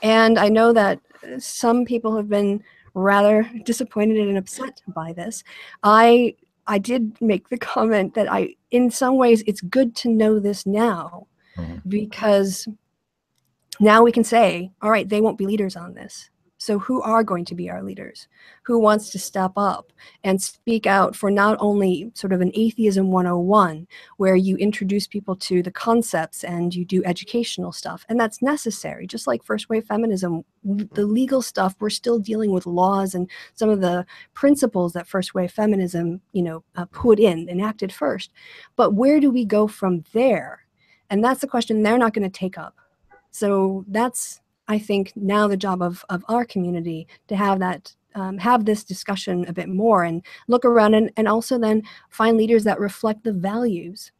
And I know that some people have been rather disappointed and upset by this. I did make the comment that in some ways, it's good to know this now, because now we can say, all right, they won't be leaders on this. So who are going to be our leaders? Who wants to step up and speak out for not only sort of an atheism 101, where you introduce people to the concepts and you do educational stuff, and that's necessary. Just like first wave feminism, the legal stuff, we're still dealing with laws and some of the principles that first wave feminism, enacted first. But where do we go from there? And that's the question they're not going to take up. So that's, I think, now the job of our community to have that, have this discussion a bit more and look around and also then find leaders that reflect the values.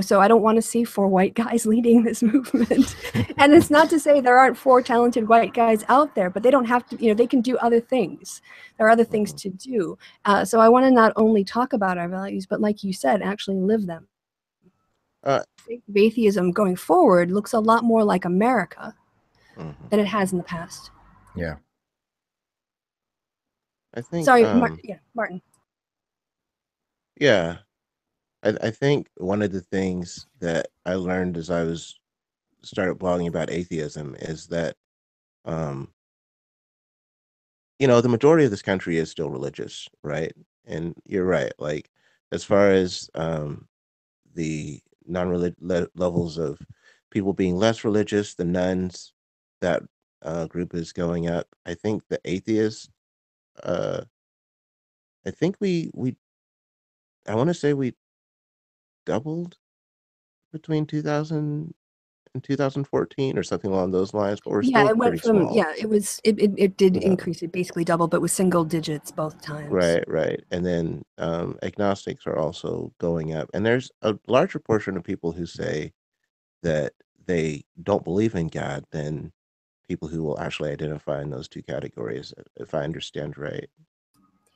So I don't want to see 4 white guys leading this movement. And it's not to say there aren't 4 talented white guys out there, but they don't have to, they can do other things. There are other things to do. So I want to not only talk about our values, but like you said, actually live them. Atheism going forward looks a lot more like America than it has in the past. Yeah. I think. Sorry, Martin. Yeah, I think one of the things that I learned as I started blogging about atheism is that, the majority of this country is still religious, right? And you're right. Like, as far as the levels of people being less religious, the nuns, that group is going up. I think the atheists, I think I want to say we doubled between 2000 and 2014 or something along those lines, but we're still It went pretty from, small. it did increase. It basically doubled, but with single digits both times. Right. And then agnostics are also going up. And there's a larger portion of people who say that they don't believe in God than people who will actually identify in those 2 categories, if I understand right.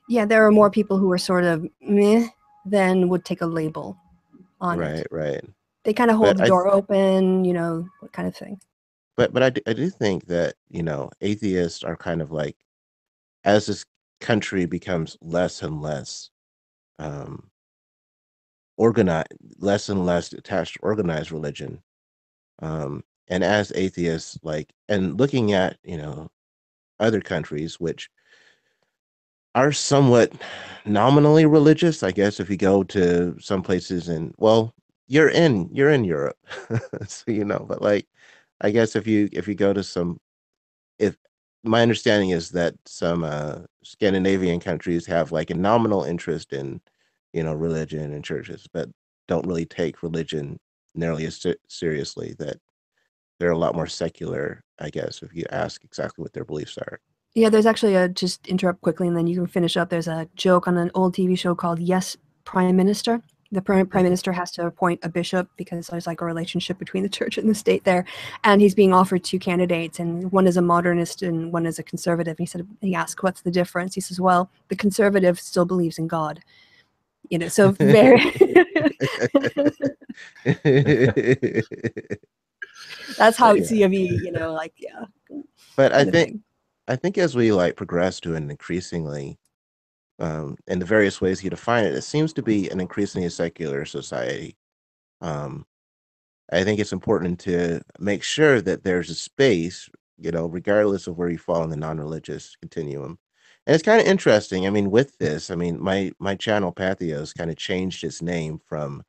Yeah, there are more people who are sort of meh than would take a label on it. Right. They kind of hold the door open, what kind of thing. But I do think that, atheists are kind of like, as this country becomes less and less organized, less and less attached to organized religion, and as atheists, like, and looking at, other countries which are somewhat nominally religious, I guess, if you go to some places you're in Europe, so but like, I guess if you go to some, if my understanding is that some Scandinavian countries have like a nominal interest in, religion and churches, but don't really take religion nearly as seriously, that they're a lot more secular, I guess, if you ask exactly what their beliefs are. Yeah, there's actually just interrupt quickly and then you can finish up. There's a joke on an old TV show called Yes, Prime Minister. The prime minister has to appoint a bishop because there's like a relationship between the church and the state there. And he's being offered 2 candidates, and one is a modernist and one is a conservative. He asked, what's the difference? He says, well, the conservative still believes in God. So very... That's how it's CFE, yeah. But I think as we like progress to an increasingly, in the various ways you define it, it seems to be an increasingly secular society. I think it's important to make sure that there's a space, regardless of where you fall in the non-religious continuum. And it's kind of interesting. I mean, with this, my channel Patheos kind of changed its name from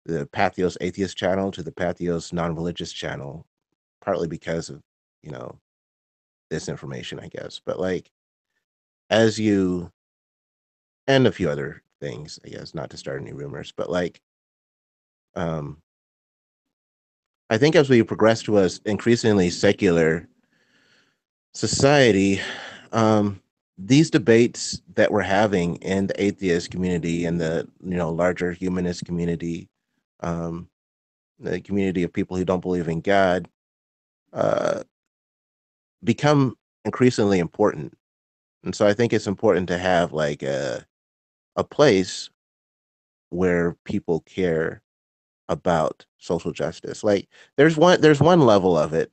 the Patheos Atheist channel to the Patheos Non-Religious channel, partly because of, this information, I guess. But like, as you, and a few other things, I guess, not to start any rumors, but like, I think as we progress to an increasingly secular society, these debates that we're having in the atheist community and the larger humanist community, the community of people who don't believe in God, become increasingly important. And so I think it's important to have like a place where people care about social justice. Like, there's one level of it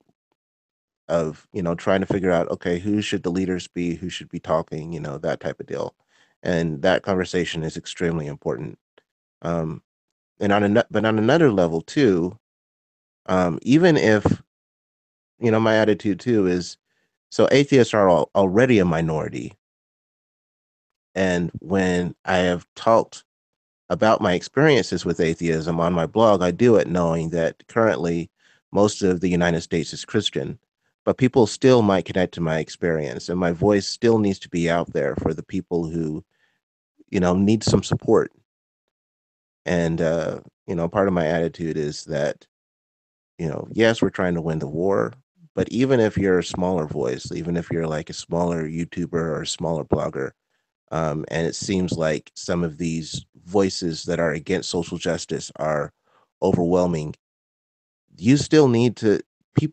of, trying to figure out, okay, who should the leaders be, who should be talking, that type of deal. And that conversation is extremely important. Um, and but on another level too, even if, my attitude too is, so atheists are already a minority. And when I have talked about my experiences with atheism on my blog, I do it knowing that currently most of the United States is Christian, but people still might connect to my experience, and my voice still needs to be out there for the people who, need some support. And, part of my attitude is that, yes, we're trying to win the war, but even if you're a smaller voice, even if you're like a smaller YouTuber or a smaller blogger, and it seems like some of these voices that are against social justice are overwhelming, you still need to,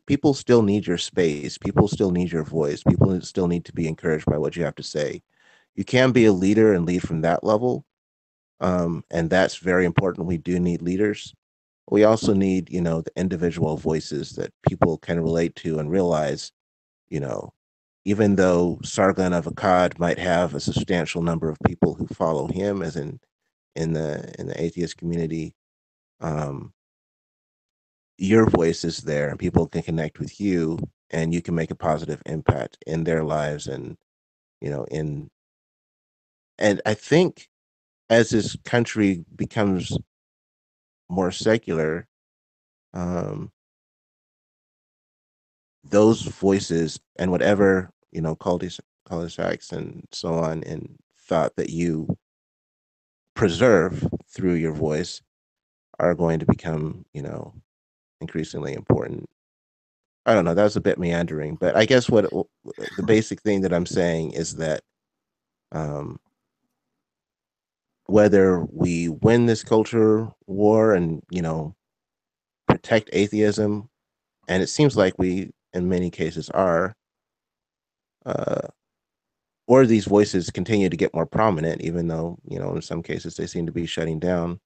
people still need your space. People still need your voice. People still need to be encouraged by what you have to say. You can be a leader and lead from that level. And that's very important. We do need leaders. We also need, the individual voices that people can relate to and realize, you know, even though Sargon of Akkad might have a substantial number of people who follow him, as in the atheist community, um, your voice is there, and people can connect with you, and you can make a positive impact in their lives, and in and I think as this country becomes more secular, um, those voices and whatever cul-de-sacs and so on, and thought that you preserve through your voice are going to become, increasingly important. I don't know. That was a bit meandering, but I guess what the basic thing that I'm saying is that um, whether we win this culture war and protect atheism, and it seems like we in many cases are, uh, or these voices continue to get more prominent, even though in some cases they seem to be shutting down.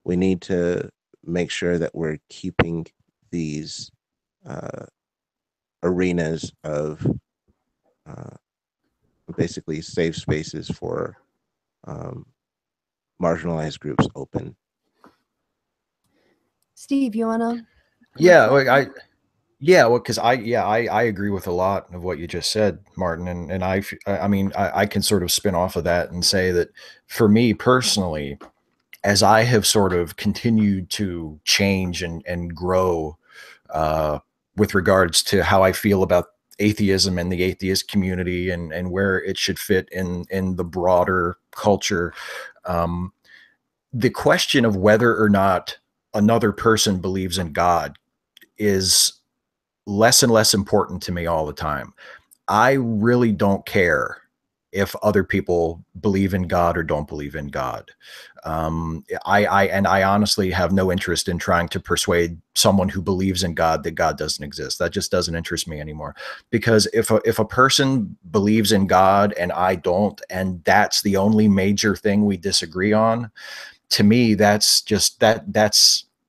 We need to make sure that we're keeping these uh, arenas of uh, basically safe spaces for um, marginalized groups open. Steve, you wanna? Yeah, well, because I agree with a lot of what you just said, Martin, and I mean, I can sort of spin off of that and say that for me personally, as I have sort of continued to change and grow with regards to how I feel about atheism and the atheist community and where it should fit in the broader culture, um, the question of whether or not another person believes in God is less and less important to me all the time. I really don't care if other people believe in God or don't believe in God. I honestly have no interest in trying to persuade someone who believes in God that God doesn't exist. That just doesn't interest me anymore. Because if a person believes in God and I don't, and that's the only major thing we disagree on, to me, that's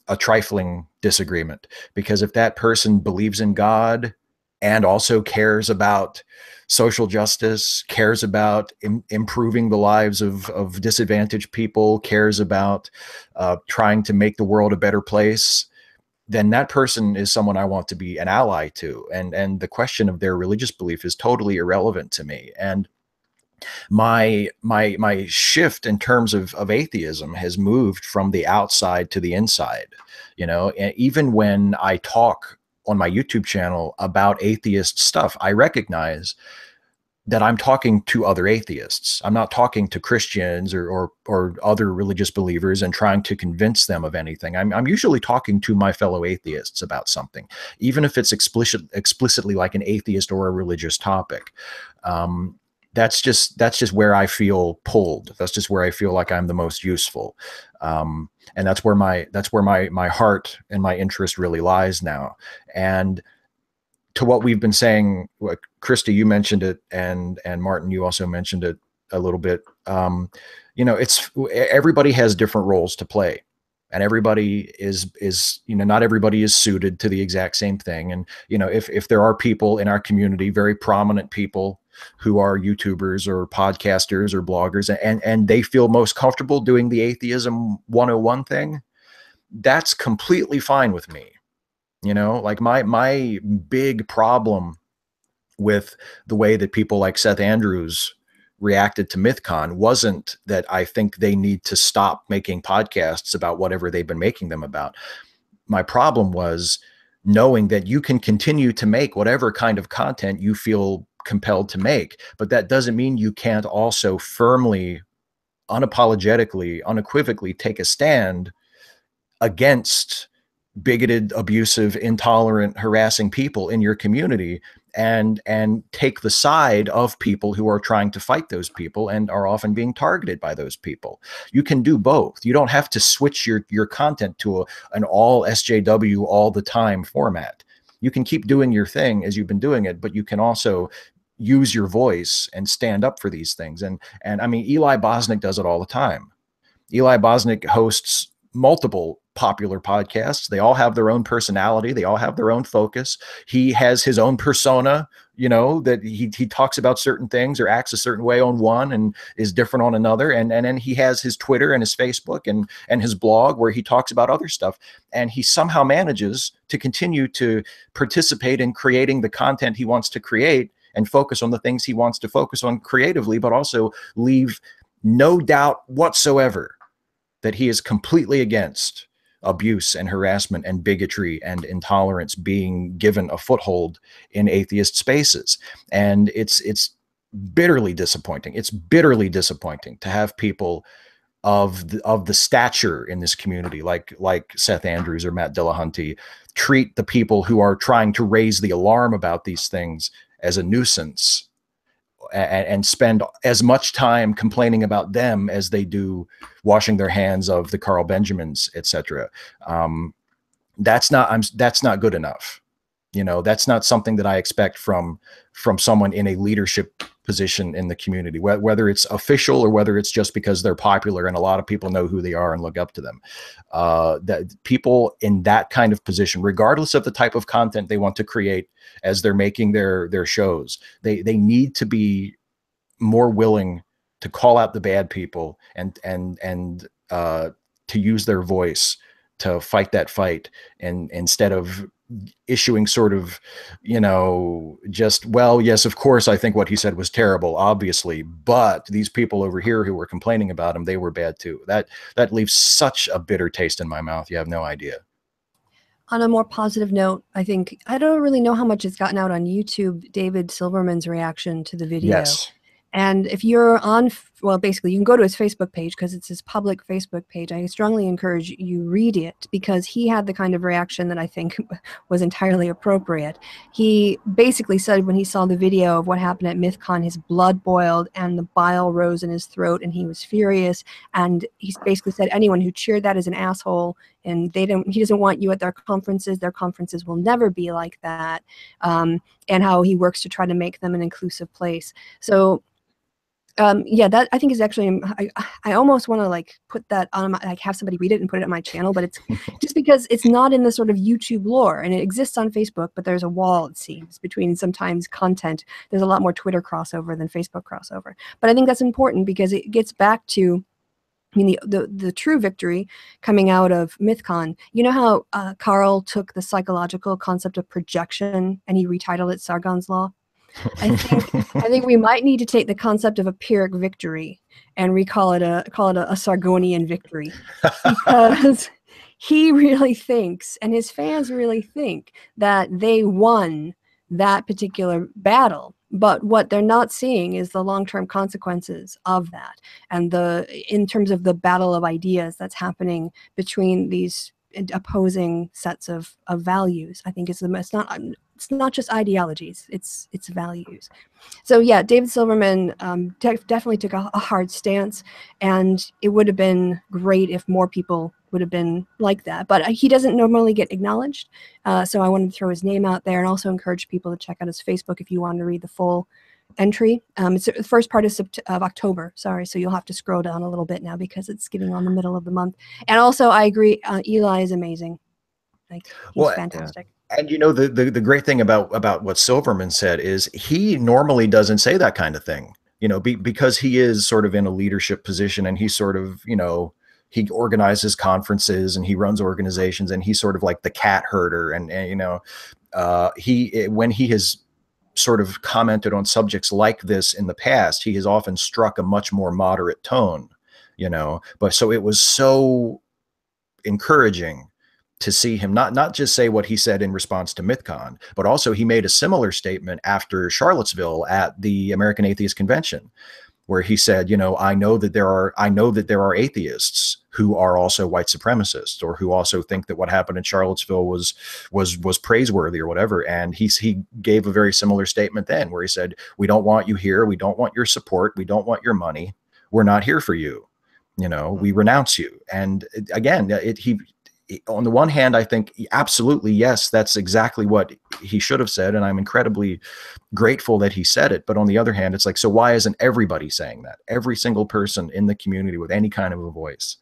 a trifling disagreement. Because if that person believes in God and also cares about social justice, cares about improving the lives of disadvantaged people, cares about trying to make the world a better place, then that person is someone I want to be an ally to. And the question of their religious belief is totally irrelevant to me. And my shift in terms of atheism has moved from the outside to the inside. And even when I talk on my YouTube channel about atheist stuff, I recognize that I'm talking to other atheists. I'm not talking to Christians or other religious believers and trying to convince them of anything. I'm usually talking to my fellow atheists about something, even if it's explicitly like an atheist or a religious topic. That's just where I feel pulled. That's just where I feel like I'm the most useful. And that's where my heart and my interest really lies now. And to what we've been saying, Kristi, you mentioned it, and Martin, you also mentioned it a little bit. It's everybody has different roles to play, and everybody is, you know, not everybody is suited to the exact same thing. And, you know, if there are people in our community, very prominent people who are YouTubers or podcasters or bloggers, and they feel most comfortable doing the Atheism 101 thing, that's completely fine with me. You know, like my big problem with the way that people like Seth Andrews reacted to MythCon wasn't that I think they need to stop making podcasts about whatever they've been making them about. My problem was knowing that you can continue to make whatever kind of content you feel compelled to make, but that doesn't mean you can't also firmly, unapologetically, unequivocally take a stand against bigoted, abusive, intolerant, harassing people in your community, and take the side of people who are trying to fight those people and are often being targeted by those people. You can do both. You don't have to switch your content to an all SJW all the time format. You can keep doing your thing as you've been doing it, but you can also use your voice and stand up for these things. And I mean, Eli Bosnick does it all the time. Eli Bosnick hosts multiple popular podcasts. They all have their own personality. They all have their own focus. He has his own persona, you know, that he talks about certain things or acts a certain way on one and is different on another. And then he has his Twitter and his Facebook and his blog where he talks about other stuff. And he somehow manages to continue to participate in creating the content he wants to create and focus on the things he wants to focus on creatively, but also leave no doubt whatsoever that he is completely against abuse and harassment and bigotry and intolerance being given a foothold in atheist spaces. And it's bitterly disappointing. It's bitterly disappointing to have people of the stature in this community, like Seth Andrews or Matt Dillahunty, treat the people who are trying to raise the alarm about these things as a nuisance, and spend as much time complaining about them as they do washing their hands of the Carl Benjamins, etc. That's not good enough. You know, that's not something that I expect from someone in a leadership position in the community, whether it's official or whether it's just because they're popular and a lot of people know who they are and look up to them. That people in that kind of position, regardless of the type of content they want to create as they're making their shows, they need to be more willing to call out the bad people and to use their voice to fight that fight, and instead of issuing sort of, you know, just, well, yes, of course, I think what he said was terrible, obviously, but these people over here who were complaining about him, they were bad too. That leaves such a bitter taste in my mouth. You have no idea. On a more positive note, I think, I don't really know how much it's gotten out on YouTube, David Silverman's reaction to the video. Yes. And if you're on, well, basically you can go to his Facebook page because it's his public Facebook page. I strongly encourage you read it because he had the kind of reaction that I think was entirely appropriate. He basically said when he saw the video of what happened at MythCon, his blood boiled and the bile rose in his throat and he was furious. And he basically said anyone who cheered that is an asshole, and he doesn't want you at their conferences. Their conferences will never be like that. And how he works to try to make them an inclusive place. So yeah, that I think is actually, I almost want to like put that on my, like have somebody read it and put it on my channel, but it's just because it's not in the sort of YouTube lore, and it exists on Facebook, but there's a wall, it seems, between sometimes content. There's a lot more Twitter crossover than Facebook crossover. But I think that's important because it gets back to, I mean, the true victory coming out of MythCon. You know how Carl took the psychological concept of projection and he retitled it Sargon's Law? I think we might need to take the concept of a Pyrrhic victory and call it a Sargonian victory, because he really thinks, and his fans really think, that they won that particular battle. But what they're not seeing is the long-term consequences of that, and in terms of the battle of ideas that's happening between these opposing sets of values. I think it's not just ideologies, it's values. So yeah, David Silverman definitely took a hard stance, and it would have been great if more people would have been like that, but he doesn't normally get acknowledged, so I wanted to throw his name out there and also encourage people to check out his Facebook if you want to read the full entry. It's the first part of October. Sorry, so you'll have to scroll down a little bit now because it's getting on the middle of the month. And also, I agree. Eli is amazing. Like, he's fantastic. And you know, the great thing about what Silverman said is he normally doesn't say that kind of thing. You know, because he is sort of in a leadership position, and he's sort of, you know, he organizes conferences and he runs organizations, and he's sort of like the cat herder. And you know, when he has sort of commented on subjects like this in the past, he has often struck a much more moderate tone, you know. But so it was so encouraging to see him not just say what he said in response to MythCon, but also he made a similar statement after Charlottesville at the American Atheist Convention, where he said, you know, I know that there are atheists who are also white supremacists, or who also think that what happened in Charlottesville was praiseworthy or whatever. And he gave a very similar statement then, where he said, we don't want you here, we don't want your support, we don't want your money, we're not here for you, you know, we renounce you. And again, on the one hand, I think absolutely, yes, that's exactly what he should have said, and I'm incredibly grateful that he said it. But on the other hand, it's like, so why isn't everybody saying that? Every single person in the community with any kind of a voice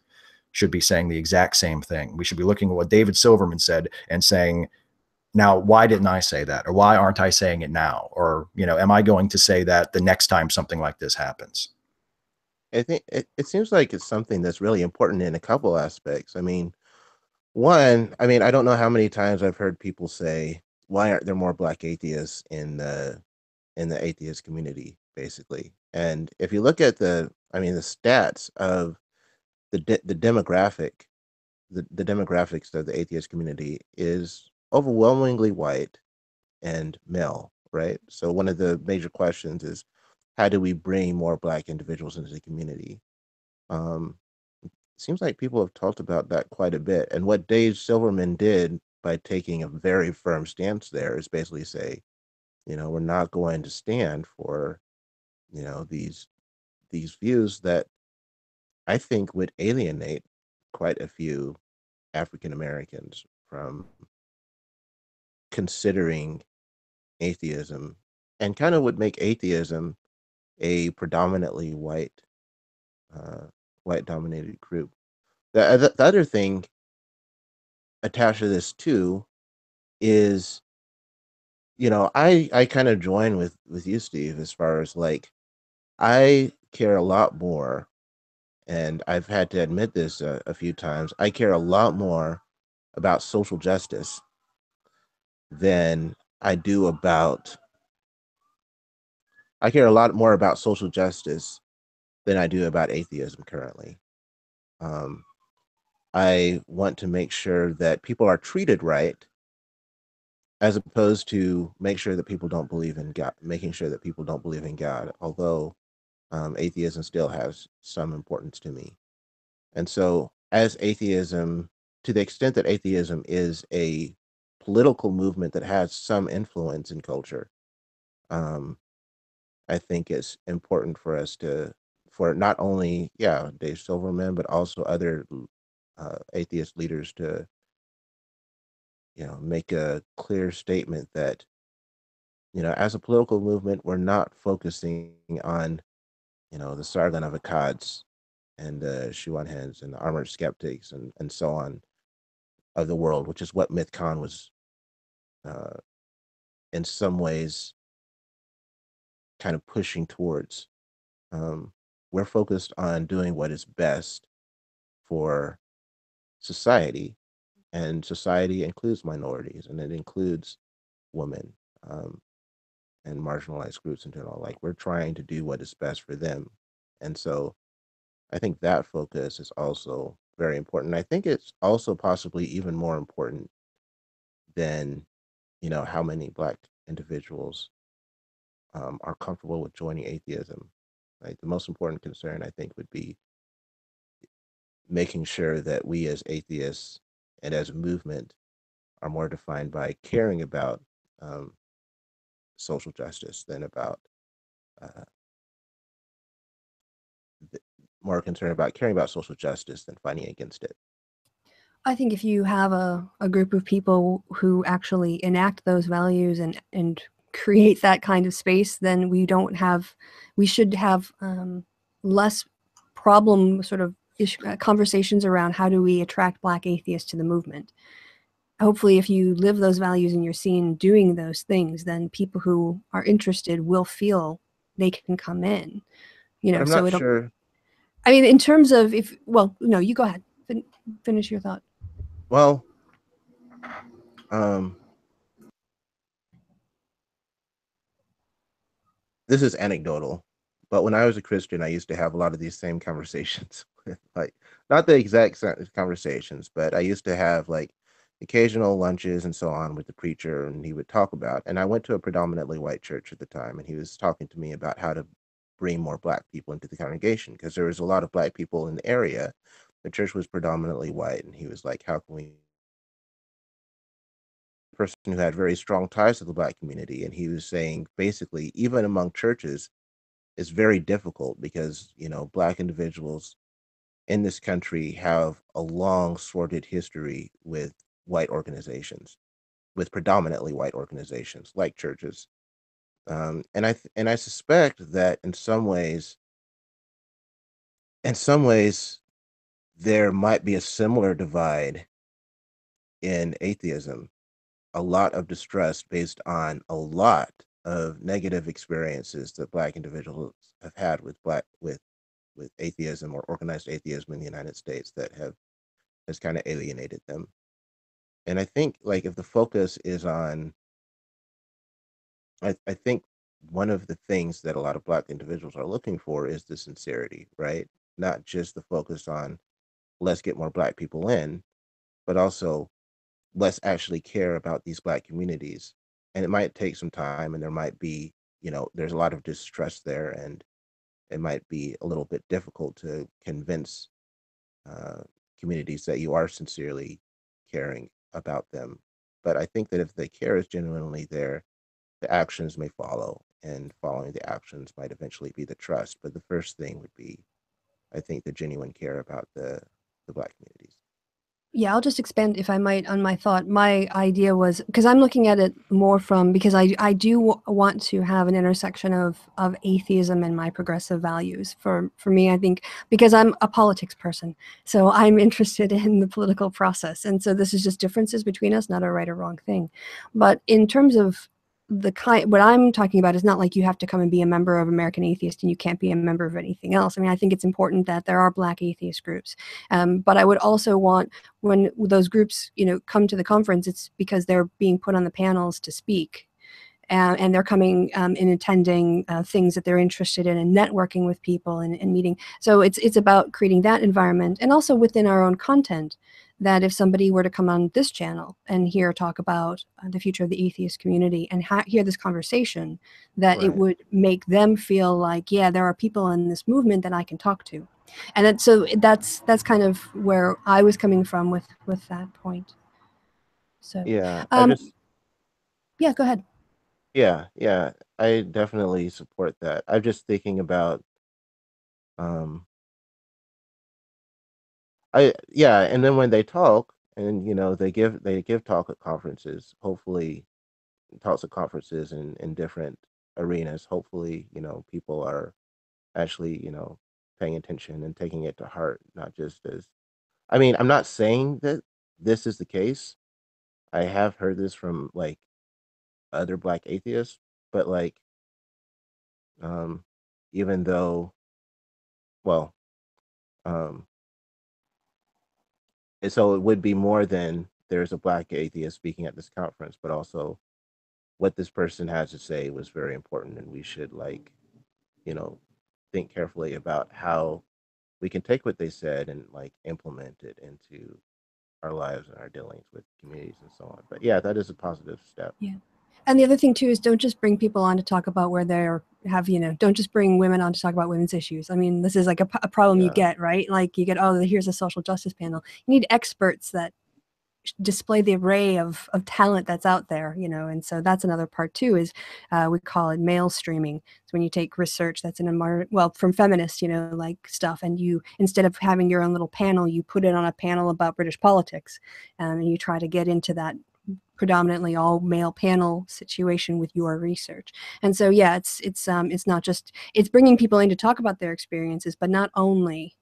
should be saying the exact same thing. We should be looking at what David Silverman said and saying, now, why didn't I say that? Or why aren't I saying it now? Or, you know, am I going to say that the next time something like this happens? I think it seems like it's something that's really important in a couple aspects. I mean, one, I mean, I don't know how many times I've heard people say, why aren't there more Black atheists in the atheist community, basically? And if you look at the stats of the demographic, the demographics of the atheist community is overwhelmingly white and male, right? So one of the major questions is, how do we bring more Black individuals into the community? Um, Seems like people have talked about that quite a bit. And what Dave Silverman did by taking a very firm stance there is basically say, you know, we're not going to stand for, you know, these views that I think would alienate quite a few African Americans from considering atheism, and kind of would make atheism a predominantly uh, white dominated group. The other thing attached to this too is, you know, I kind of join with you, Steve, as far as like, I care a lot more, and I've had to admit this a few times. I care a lot more about social justice than I do about. I care a lot more about social justice than I do about atheism currently. Um, I want to make sure that people are treated right, as opposed to make sure that people don't believe in God, making sure that people don't believe in God. Although atheism still has some importance to me. And so, as atheism, to the extent that atheism is a political movement that has some influence in culture, um, I think it's important for us for not only, yeah, Dave Silverman, but also other atheist leaders to, you know, make a clear statement that, you know, as a political movement, we're not focusing on, you know, the Sargon of Akkads and the Shuanhens and the armored skeptics and so on of the world, which is what MythCon was uh, in some ways kind of pushing towards. Um, we're focused on doing what is best for society, and society includes minorities, and it includes women, and marginalized groups in general. Like, we're trying to do what is best for them. And so I think that focus is also very important. I think it's also possibly even more important than, you know, how many Black individuals are comfortable with joining atheism. Like, the most important concern, I think, would be making sure that we as atheists and as a movement are more defined by caring about um, social justice than about uh, more concerned about caring about social justice than fighting against it. I think if you have a group of people who actually enact those values and create that kind of space, then we should have less problem sort of conversations around how do we attract Black atheists to the movement. Hopefully, if you live those values and you're seen doing those things, then people who are interested will feel they can come in. You know, but I'm so not sure. I mean, in terms of well, no, you go ahead. Finish your thought. Well, this is anecdotal, but when I was a Christian, I used to have a lot of these same conversations with, like, not the exact conversations, but I used to have like occasional lunches and so on with the preacher, and he would talk about. And I went to a predominantly white church at the time, and he was talking to me about how to bring more Black people into the congregation because there was a lot of Black people in the area. The church was predominantly white, and he was like, "How can we?" Person who had very strong ties to the Black community, and he was saying basically, even among churches, it's very difficult because Black individuals in this country have a long sordid history with white organizations, with predominantly white organizations like churches, and I suspect that in some ways there might be a similar divide in atheism, a lot of distrust based on a lot of negative experiences that Black individuals have had with atheism or organized atheism in the United States that has kind of alienated them. And I think, like, if the focus is on, I think one of the things that a lot of Black individuals are looking for is the sincerity, right? Not just the focus on let's get more Black people in, but also let's actually care about these Black communities. And it might take some time, and there might be, there's a lot of distrust there, and it might be a little bit difficult to convince uh, communities that you are sincerely caring about them. But I think that if the care is genuinely there, the actions may follow, and following the actions might eventually be the trust. But the first thing would be, I think, the genuine care about the Black communities. Yeah, I'll just expand, if I might, on my thought. My idea was, because I'm looking at it more from, because I do want to have an intersection of atheism and my progressive values. For me, I think, because I'm a politics person, so I'm interested in the political process. And so this is just differences between us, not a right or wrong thing. But in terms of what I'm talking about is not like you have to come and be a member of American Atheist and you can't be a member of anything else. I mean, I think it's important that there are Black atheist groups. But I would also want, when those groups, come to the conference, it's because they're being put on the panels to speak. And they're coming and attending things that they're interested in and networking with people and meeting. So it's about creating that environment, and also within our own content, that if somebody were to come on this channel and hear talk about the future of the atheist community and hear this conversation, that Right. it would make them feel like, yeah, there are people in this movement that I can talk to. And so that's kind of where I was coming from with that point. So Yeah, yeah, go ahead. yeah, I definitely support that. I'm just thinking about, um, yeah, and then when they talk, and they give talk at conferences, hopefully talks at conferences in different arenas. Hopefully, people are actually, paying attention and taking it to heart, not just as, I mean, I'm not saying that this is the case. I have heard this from like other Black atheists, but like, um, even though, well, um, and so it would be more than there's a Black atheist speaking at this conference, but also what this person has to say was very important, and we should, like, you know, think carefully about how we can take what they said and like implement it into our lives and our dealings with communities and so on. But yeah, that is a positive step. Yeah. And the other thing too is, don't just bring people on to talk about where they're don't just bring women on to talk about women's issues. I mean, this is like a problem you Yeah. get, right? Like you get, oh, here's a social justice panel. You need experts that display the array of talent that's out there, and so that's another part too, is we call it male streaming. So when you take research that's from feminists, like stuff, and you, instead of having your own little panel, you put it on a panel about British politics, and you try to get into that predominantly all male panel situation with your research. And so, yeah, it's not just, it's bringing people in to talk about their experiences, but not only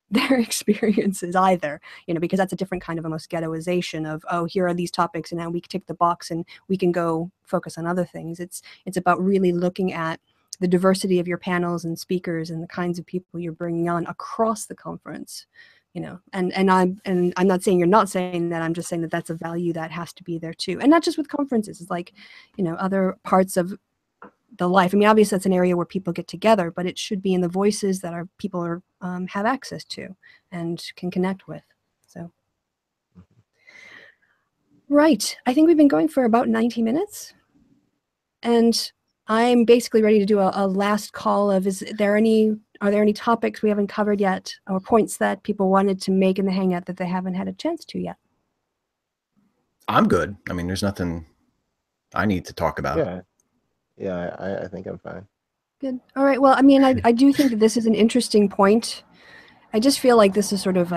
their experiences either, you know, because that's a different kind of almost ghettoization of, oh, here are these topics and now we tick the box and we can go focus on other things. It's about really looking at the diversity of your panels and speakers and the kinds of people you're bringing on across the conference, you know, and I'm not saying you're not saying that, I'm just saying that that's a value that has to be there too. And not just with conferences, it's like, you know, other parts of the life. I mean, obviously that's an area where people get together, but it should be in the voices that people are have access to and can connect with. So, right. I think we've been going for about 90 minutes, and I'm basically ready to do a last call of, are there any topics we haven't covered yet, or points that people wanted to make in the Hangout that they haven't had a chance to yet? I'm good. I mean, there's nothing I need to talk about. Yeah, I think I'm fine. Good. All right. Well, I mean, I do think that this is an interesting point. I just feel like this is sort of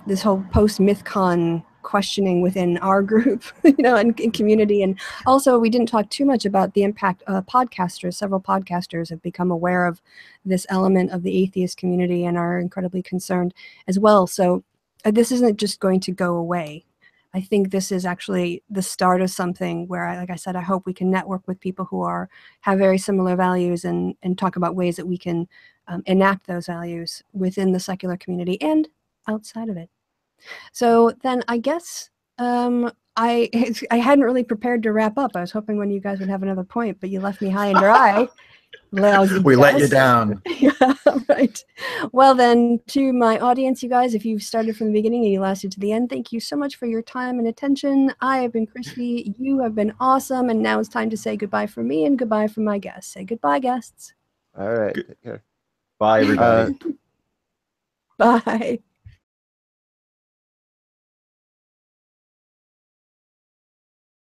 this whole post-MythCon questioning within our group, you know, and community. And also, we didn't talk too much about the impact podcasters. Several podcasters have become aware of this element of the atheist community and are incredibly concerned as well. So this isn't just going to go away. I think this is actually the start of something where, like I said, I hope we can network with people who have very similar values and talk about ways that we can enact those values within the secular community and outside of it. So then I guess I hadn't really prepared to wrap up. I was hoping when you guys would have another point, but you left me high and dry. We let you down. Yeah, right. Well then, to my audience, you guys, if you've started from the beginning and you lasted to the end, thank you so much for your time and attention. I have been Kristi. You have been awesome. And now it's time to say goodbye from me and goodbye from my guests. Say goodbye, guests. All right. Take care. Bye, everybody. Bye.